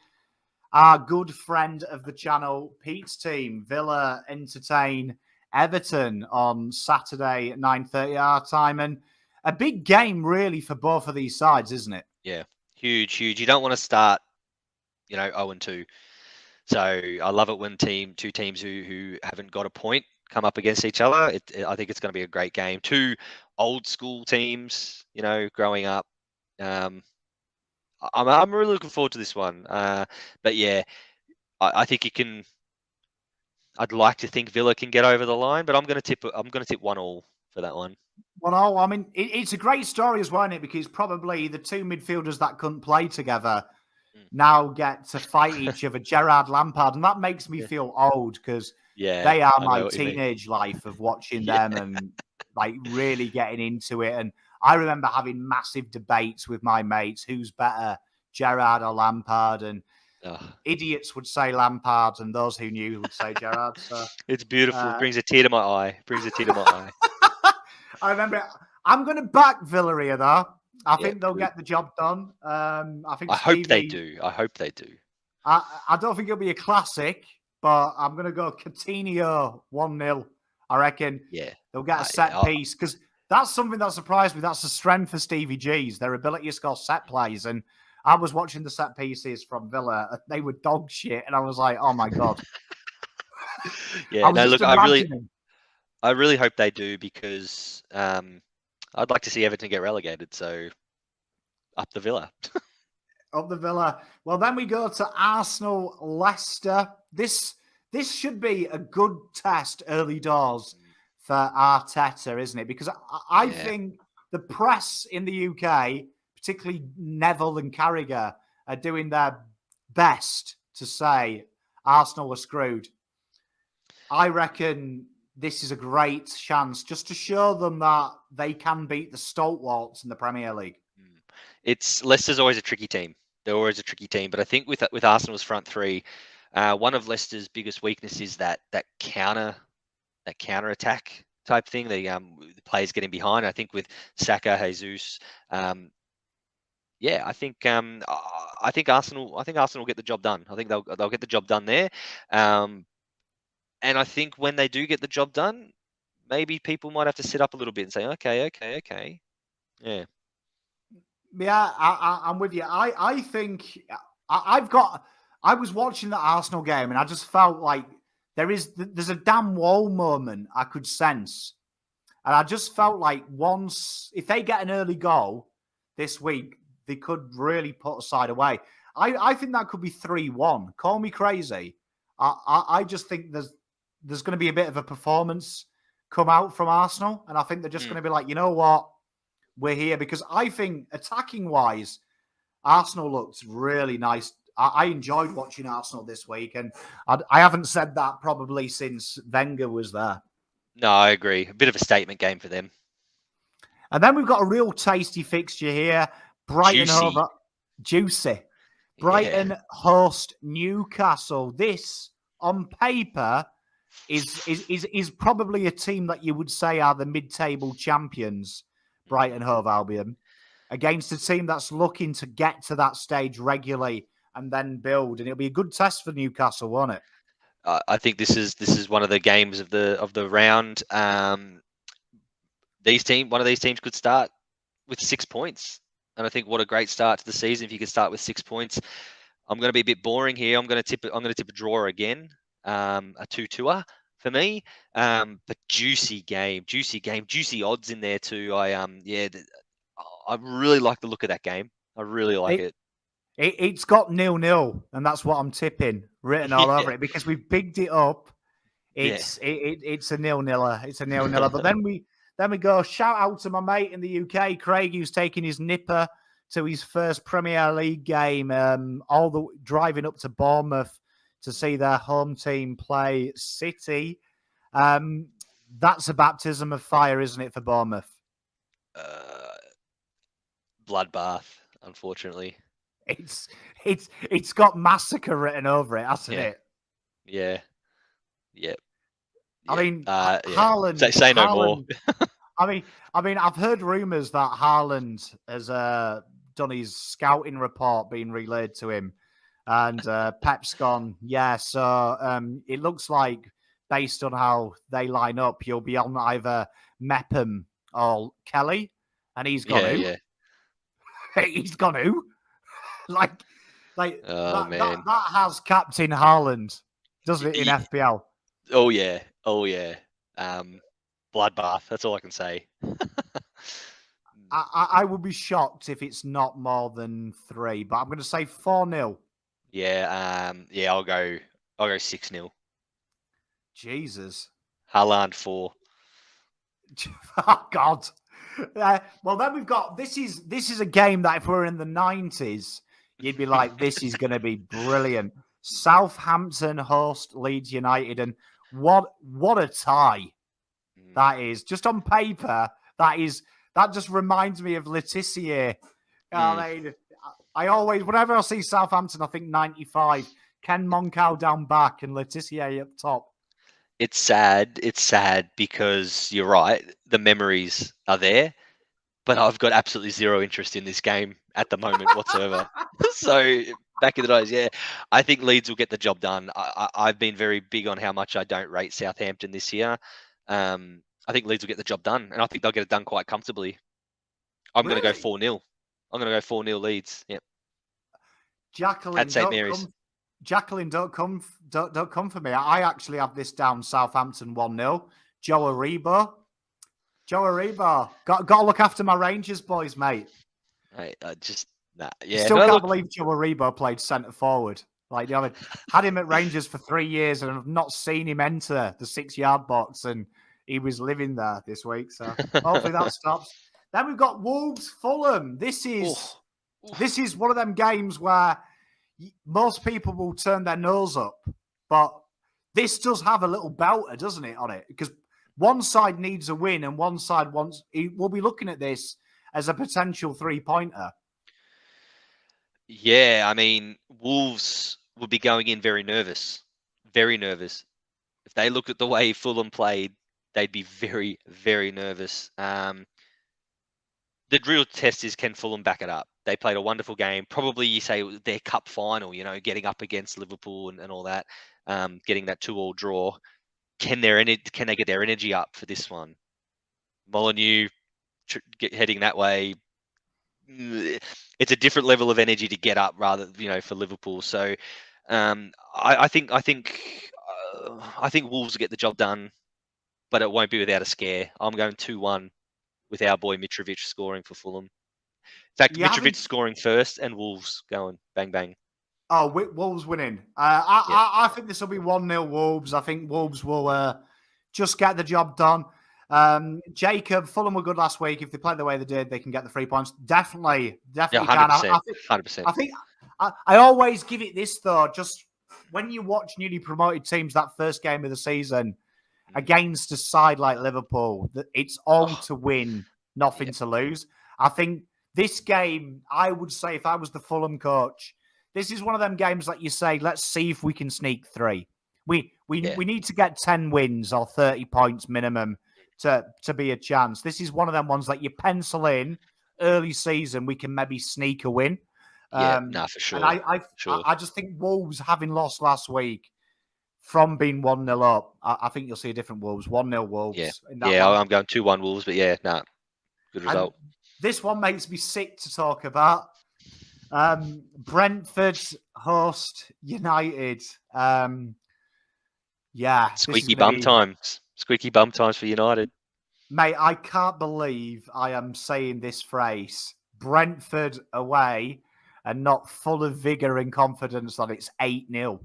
our good friend of the channel, Pete's team. Villa entertain Everton on Saturday at 9:30 our time. And a big game, really, for both of these sides, isn't it? Yeah, huge. You don't want to start, 0-2. So I love it when two teams who haven't got a point come up against each other. I think it's going to be a great game. Two old school teams, growing up. I'm really looking forward to this one. But yeah, I think you can. I'd like to think Villa can get over the line, but I'm going to tip 1-1 for that one. Well, I mean, it's a great story as well, isn't it? Because probably the two midfielders that couldn't play together now get to fight each other, Gerrard, Lampard, and that makes me feel old because they are my teenage life of watching them and like really getting into it. And I remember having massive debates with my mates, who's better, Gerrard or Lampard, and idiots would say Lampard, and those who knew would say Gerrard. So it's beautiful. It brings a tear to my eye. I remember. I'm going to back Villarreal though. I think they'll get the job done. I hope they do. I don't think it'll be a classic, but I'm going to go Coutinho 1-0. I reckon they'll get a set piece because that's something that surprised me. That's the strength of Stevie G's, their ability to score set plays. And I was watching the set pieces from Villa. They were dog shit. And I was like, oh, my God. I really hope they do because I'd like to see Everton get relegated. So up the Villa. Up the Villa. Well, then we go to Arsenal, Leicester. This should be a good test early doors for Arteta, isn't it? Because I think the press in the UK, particularly Neville and Carragher, are doing their best to say Arsenal are screwed. I reckon this is a great chance just to show them that they can beat the stalwarts in the Premier League. Leicester's always a tricky team. They're always a tricky team, but I think with Arsenal's front three, one of Leicester's biggest weaknesses is that counter attack type thing. The players getting behind. I think with Saka, Jesus, I think Arsenal will get the job done. I think they'll get the job done there. And I think when they do get the job done, maybe people might have to sit up a little bit and say, okay. Yeah. Yeah, I'm with you. I think I was watching the Arsenal game and I just felt like there's a damn wall moment I could sense. And I just felt like if they get an early goal this week, they could really put a side away. I think that could be 3-1. Call me crazy. I just think there's going to be a bit of a performance come out from Arsenal. And I think they're just going to be like, you know what? We're here. Because I think attacking-wise, Arsenal looked really nice. I enjoyed watching Arsenal this week. And I haven't said that probably since Wenger was there. No, I agree. A bit of a statement game for them. And then we've got a real tasty fixture here. Juicy. Brighton host Newcastle. This, on paper, is probably a team that you would say are the mid-table champions, Brighton Hove Albion, against a team that's looking to get to that stage regularly and then build. And it'll be a good test for Newcastle, won't it? I think this is one of the games of the round. One of these teams could start with 6 points. And I think what a great start to the season if you could start with 6 points. I'm going to be a bit boring here. I'm going to tip a draw again. A 2-2er for me. But juicy game, juicy odds in there too. I really like the look of that game. I really like it. It's got 0-0, and that's what I'm tipping written all over it because we've bigged it up. It's a 0-0. It's a 0-0. But then we go. Shout out to my mate in the UK, Craig, who's taking his nipper to his first Premier League game. Driving up to Bournemouth to see their home team play City. That's a baptism of fire, isn't it, for Bournemouth? Bloodbath, unfortunately. It's got massacre written over it, hasn't it? Yeah. Yeah. I mean, yeah. Haaland. Say no more. I mean, I've heard rumours that Haaland has done his scouting report being relayed to him, and Pep's gone. Yeah, so it looks like based on how they line up, you'll be on either Mepham or Kelly, and he's gone who? Yeah. He's gone who? like Oh man. that has Captain Haaland, doesn't it, in FPL? Oh yeah. Bloodbath. That's all I can say. I would be shocked if it's not more than 3, but I'm going to say 4-0. Yeah. Yeah. I'll go 6-0. Jesus. Haaland 4. Oh God. Well, then we've got this is a game that if we're in the 90s, you'd be like, this is going to be brilliant. Southampton host Leeds United, and what a tie that is. Just on paper, that just reminds me of Lederman. I mean, I always, whenever I see Southampton, I think 95. Ken Monkow down back and Lederman up top. It's sad. It's sad because you're right. The memories are there, but I've got absolutely zero interest in this game at the moment whatsoever. So back in the days, yeah, I think Leeds will get the job done. I've been very big on how much I don't rate Southampton this year. I think Leeds will get the job done, and I think they'll get it done quite comfortably. I'm going to go 4-0. I'm going to go 4-0 Leeds. Yep. Jacqueline, At St Mary's. Jacqueline, don't come for me. I actually have this down Southampton 1-0. Joe Aribo. Got to look after my Rangers boys, mate. Right, yeah. Still can't believe Joe Aribo played centre forward. Like, I mean, had him at Rangers for 3 years and I've not seen him enter the 6-yard box, and he was living there this week. So hopefully that stops. Then we've got Wolves Fulham. This is one of them games where most people will turn their nose up, but this does have a little belter, doesn't it, on it? Because one side needs a win and one side wants. We'll be looking at this as a potential 3-pointer. Yeah, I mean, Wolves would be going in very nervous. Very nervous. If they look at the way Fulham played, they'd be very, very nervous. The real test is, can Fulham back it up? They played a wonderful game. Probably, you say, their cup final, getting up against Liverpool and all that, getting that 2-2 draw. Can they get their energy up for this one? Molineux heading that way. It's a different level of energy to get up, rather, for Liverpool. So I think Wolves will get the job done, but it won't be without a scare. I'm going 2-1 with our boy Mitrovic scoring for Fulham. In fact, Mitrovic scoring first and Wolves going bang bang. Oh, Wolves winning. I think this will be 1-0 Wolves. I think Wolves will just get the job done. Jacob, Fulham were good last week. If they play the way they did, they can get the 3 points. Definitely 100%, can. 100%. I think I always give it this, though. Just when you watch newly promoted teams, that first game of the season against a side like Liverpool, it's all to win, nothing to lose. I think this game, I would say, if I was the Fulham coach, this is one of them games that you say, let's see if we can sneak 3. We need to get 10 wins or 30 points minimum to be a chance. This is one of them ones that you pencil in early season, we can maybe sneak a win. For sure. And I just think Wolves, having lost last week from being 1-0 up, I think you'll see a different Wolves. 1-0 Wolves. Yeah, I'm going 2-1 Wolves, but good result. And this one makes me sick to talk about. Brentford host United. Squeaky bum times. Squeaky bum times for United. Mate, I can't believe I am saying this phrase. Brentford away and not full of vigour and confidence that it's 8-0.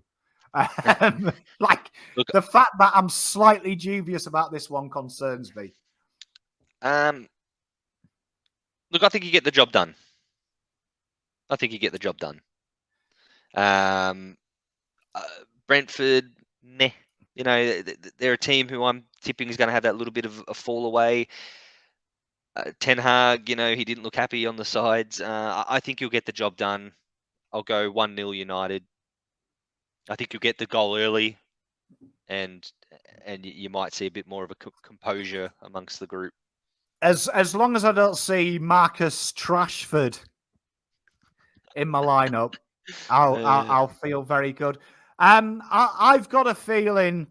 Look, the fact that I'm slightly dubious about this one concerns me. Look, I think you get the job done. Brentford, meh. They're a team who I'm tipping is going to have that little bit of a fall away. Ten Hag, he didn't look happy on the sides. I think you'll get the job done. I'll go 1-0 United. I think you'll get the goal early. and you might see a bit more of a composure amongst the group. As long as I don't see Marcus Trashford in my lineup, I'll feel very good. I've got a feeling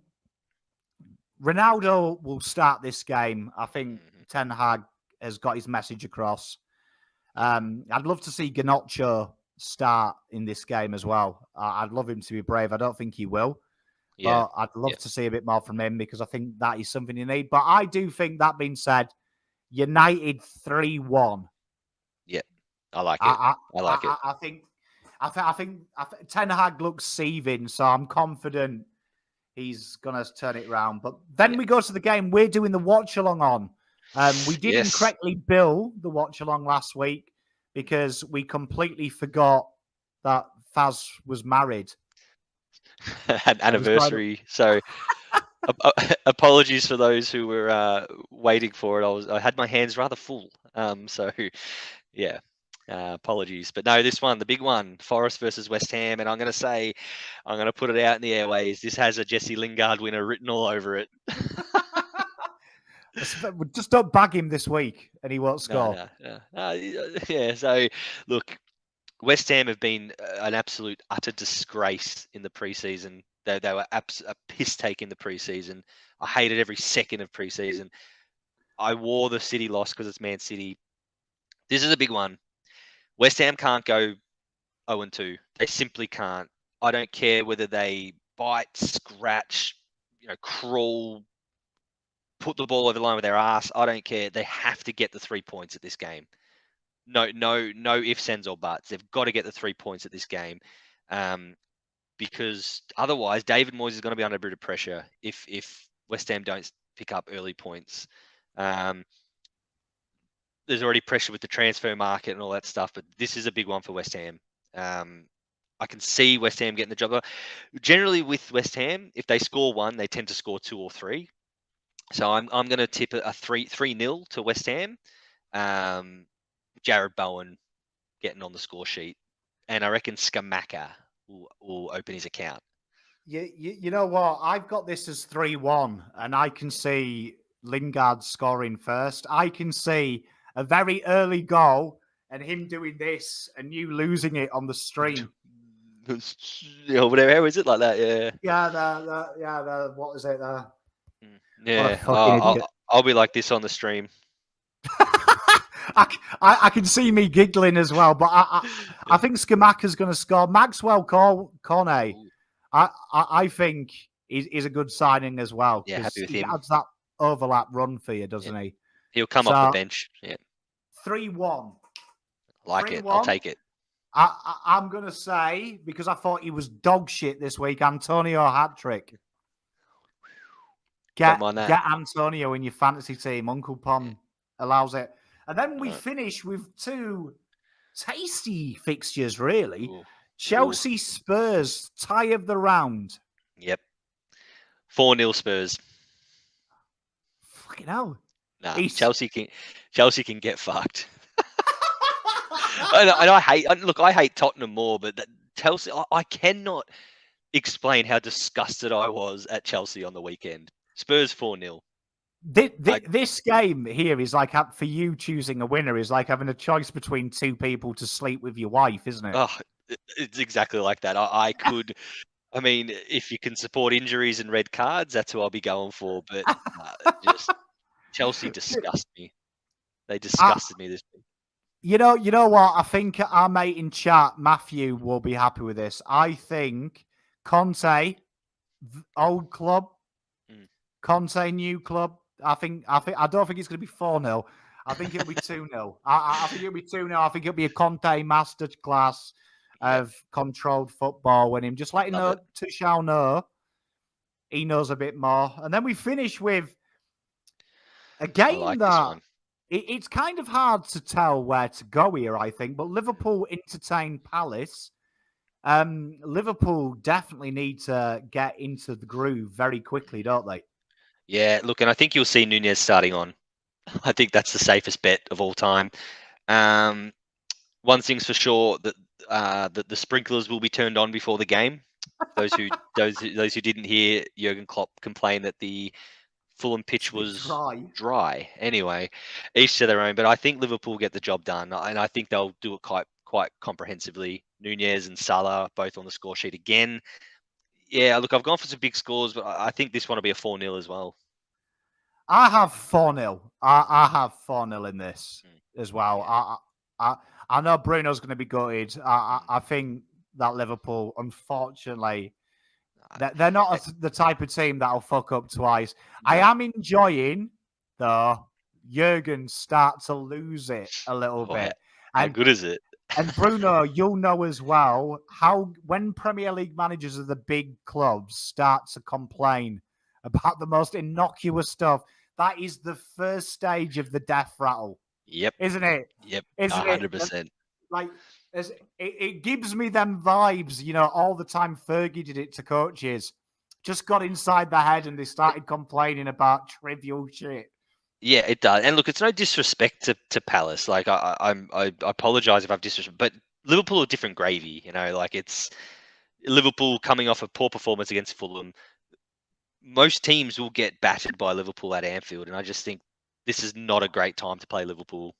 Ronaldo will start this game. I think Ten Hag has got his message across. I'd love to see Garnacho start in this game as well. I'd love him to be brave. I don't think he will. Yeah, but I'd love to see a bit more from him because I think that is something you need. But I do think, that being said, United 3-1. Yeah, I like it. I like it. I think Ten Hag looks seething, so I'm confident he's going to turn it around. But then we go to the game we're doing the watch along on. We didn't correctly bill the watch along last week because we completely forgot that Fazz was married. An anniversary. So apologies for those who were waiting for it. I had my hands rather full. So yeah, apologies. But no, this one, the big one, Forest versus West Ham, and I'm going to put it out in the airways. This has a Jesse Lingard winner written all over it. Just don't bag him this week and he won't score. Yeah, so look, West Ham have been an absolute utter disgrace in the preseason. They were a piss take in the preseason. I hated every second of preseason. I wore the City loss because it's Man City. This is a big one. West Ham can't go 0-2. They simply can't. I don't care whether they bite, scratch, crawl, put the ball over the line with their ass. I don't care. They have to get the 3 points at this game. No ifs, ands, or buts. They've got to get the 3 points at this game, because otherwise David Moyes is going to be under a bit of pressure if West Ham don't pick up early points. There's already pressure with the transfer market and all that stuff, but this is a big one for West Ham. I can see West Ham getting the job. Generally, with West Ham, if they score one, they tend to score 2 or 3. So I'm going to tip a 3-0 to West Ham. Jared Bowen getting on the score sheet, and I reckon Scamacca will open his account. You know what? I've got this as 3-1, and I can see Lingard scoring first. I can see a very early goal and him doing this and you losing it on the stream. Whatever, is it like that? Yeah. What is it there? Yeah, I'll be like this on the stream. I can see me giggling as well, but I think Scamacca's going to score. Maxwell Cornet, I think is a good signing as well. Yeah, happy with him. He adds that overlap run for you, doesn't he? He'll come off the bench. Yeah. 3-1. Like 3-1. It. I'll take it. I'm going to say, because I thought he was dog shit this week, Antonio hat-trick. Get Antonio in your fantasy team. Uncle Pom allows it. And then we finish with 2 tasty fixtures, really. Ooh. Chelsea Spurs, tie of the round. Yep. 4-0 Spurs. Fucking hell. Nah, Chelsea can get fucked. and I hate Tottenham more, but Chelsea, I cannot explain how disgusted I was at Chelsea on the weekend. Spurs 4-0. This game here is like, for you choosing a winner, is like having a choice between 2 people to sleep with your wife, isn't it? Oh, it's exactly like that. I could, I mean, if you can support injuries and red cards, that's who I'll be going for. But just Chelsea disgust me. They disgusted me this week. You know what? I think our mate in chat, Matthew, will be happy with this. I think Conte, old club, Conte, new club. I don't think it's going to be 4-0. I think it'll be 2-0. I think it'll be 2-0. I think it'll be a Conte masterclass of controlled football when him just letting Tuchel know he knows a bit more. And then we finish with a game that it's kind of hard to tell where to go here, I think. But Liverpool entertain Palace. Liverpool definitely need to get into the groove very quickly, don't they? Yeah, look, and I think you'll see Nunez starting on. I think that's the safest bet of all time. One thing's for sure, that the sprinklers will be turned on before the game. those who didn't hear Jurgen Klopp complain that the Fulham pitch was dry. Anyway, each to their own. But I think Liverpool get the job done, and I think they'll do it quite comprehensively. Nunez and Salah both on the score sheet again. Yeah, look, I've gone for some big scores, but I think this one will be a 4-0 as well. I have 4-0. I have 4-0 in this as well. I know Bruno's going to be gutted. I think that Liverpool, unfortunately, they're not the type of team that'll fuck up twice. No. I am enjoying, though, Jurgen start to lose it a little bit. How good is it? And Bruno, you'll know as well how when Premier League managers of the big clubs start to complain about the most innocuous stuff, that is the first stage of the death rattle. Yep. Isn't it? Yep. Isn't 100%. It? Like, it gives me them vibes, you know, all the time Fergie did it to coaches. Just got inside their head and they started complaining about trivial shit. Yeah, it does. And look, it's no disrespect to Palace. Like, I apologise if I've disrespected, but Liverpool are different gravy, you know, like it's Liverpool coming off a poor performance against Fulham. Most teams will get battered by Liverpool at Anfield, and I just think this is not a great time to play Liverpool.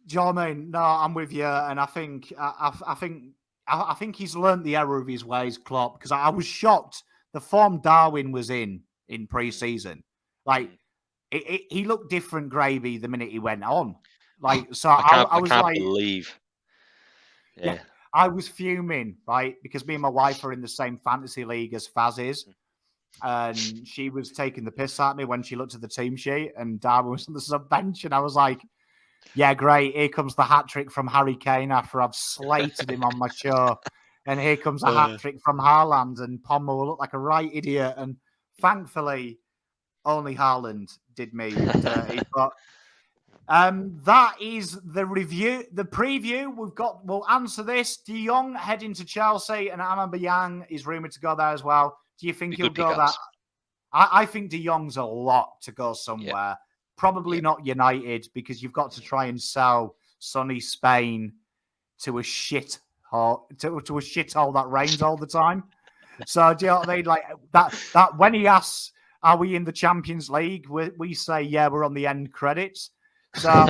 Do you know what I mean? No, I'm with you, and I think he's learnt the error of his ways, Klopp. Because I was shocked the form Darwin was in pre-season. Like he looked different gravy the minute he went on. Like so, I was can't believe. Yeah, I was fuming, right? Because me and my wife are in the same fantasy league as Fazz is. And she was taking the piss at me when she looked at the team sheet, and Darwin was on the sub bench, and I was like, "Yeah, great. Here comes the hat trick from Harry Kane after I've slated him on my show, and here comes a hat trick from Haaland, and Pommy will look like a right idiot." And thankfully, only Haaland did me dirty. But that is the review, the preview. We'll answer this. De Jong heading to Chelsea, and Aubameyang is rumoured to go there as well. Do you think he'll go that? I think De Jong's a lot to go somewhere. Yeah. Probably not United, because you've got to try and sell sunny Spain to a shithole that rains all the time. So do you know what I mean? Like that when he asks, "Are we in the Champions League?" we say, "Yeah, we're on the end credits." So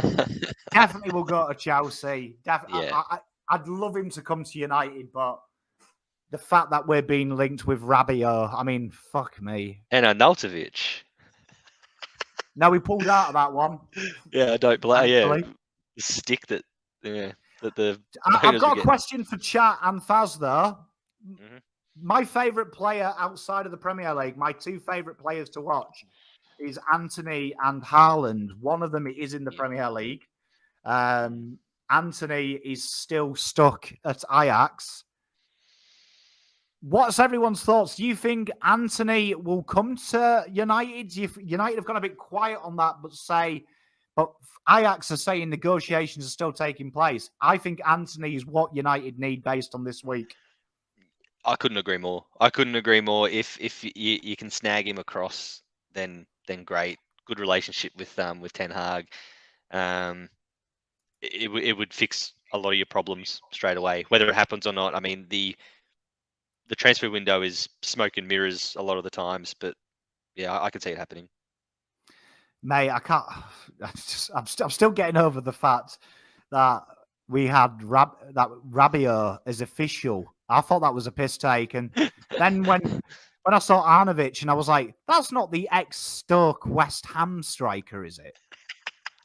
definitely we'll go to Chelsea. Definitely, I'd love him to come to United, but the fact that we're being linked with Rabiot, I mean, fuck me. And Arnautovic. No, we pulled out of that one. Yeah, I don't blame. Yeah, the stick that. Yeah, that the. I've got a question for chat and Fazz though. Mm-hmm. My favourite player outside of the Premier League, my two favourite players to watch, is Antony and Haaland. One of them is in the Premier League. Antony is still stuck at Ajax. What's everyone's thoughts? Do you think Antony will come to United? United have gone a bit quiet on that, but Ajax are saying negotiations are still taking place. I think Antony is what United need based on this week. I couldn't agree more. If you can snag him across, then great. Good relationship with Ten Hag. It would fix a lot of your problems straight away, whether it happens or not. I mean, the transfer window is smoke and mirrors a lot of the times, but yeah, I can see it happening. Mate, I can't. I'm still getting over the fact that we had that Rabiot is official. I thought that was a piss take, and then when I saw Arnautovic, and I was like, "That's not the ex-Stoke West Ham striker, is it?"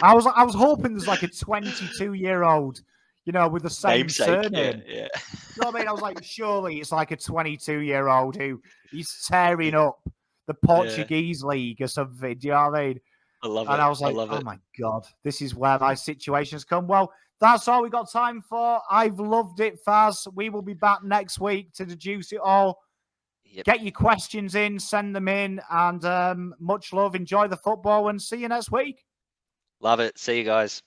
I was hoping there's like a 22-year-old. You know, with the same namesake, surname. Yeah. You know what I mean? I was like, surely it's like a 22-year-old who he's tearing up the Portuguese league or something. Do you know what I mean? I love it. And I was like, oh my God, this is where my situation's come. Well, that's all we got time for. I've loved it, Fazz. We will be back next week to deduce it all. Yep. Get your questions in, send them in, and much love. Enjoy the football, and see you next week. Love it. See you guys.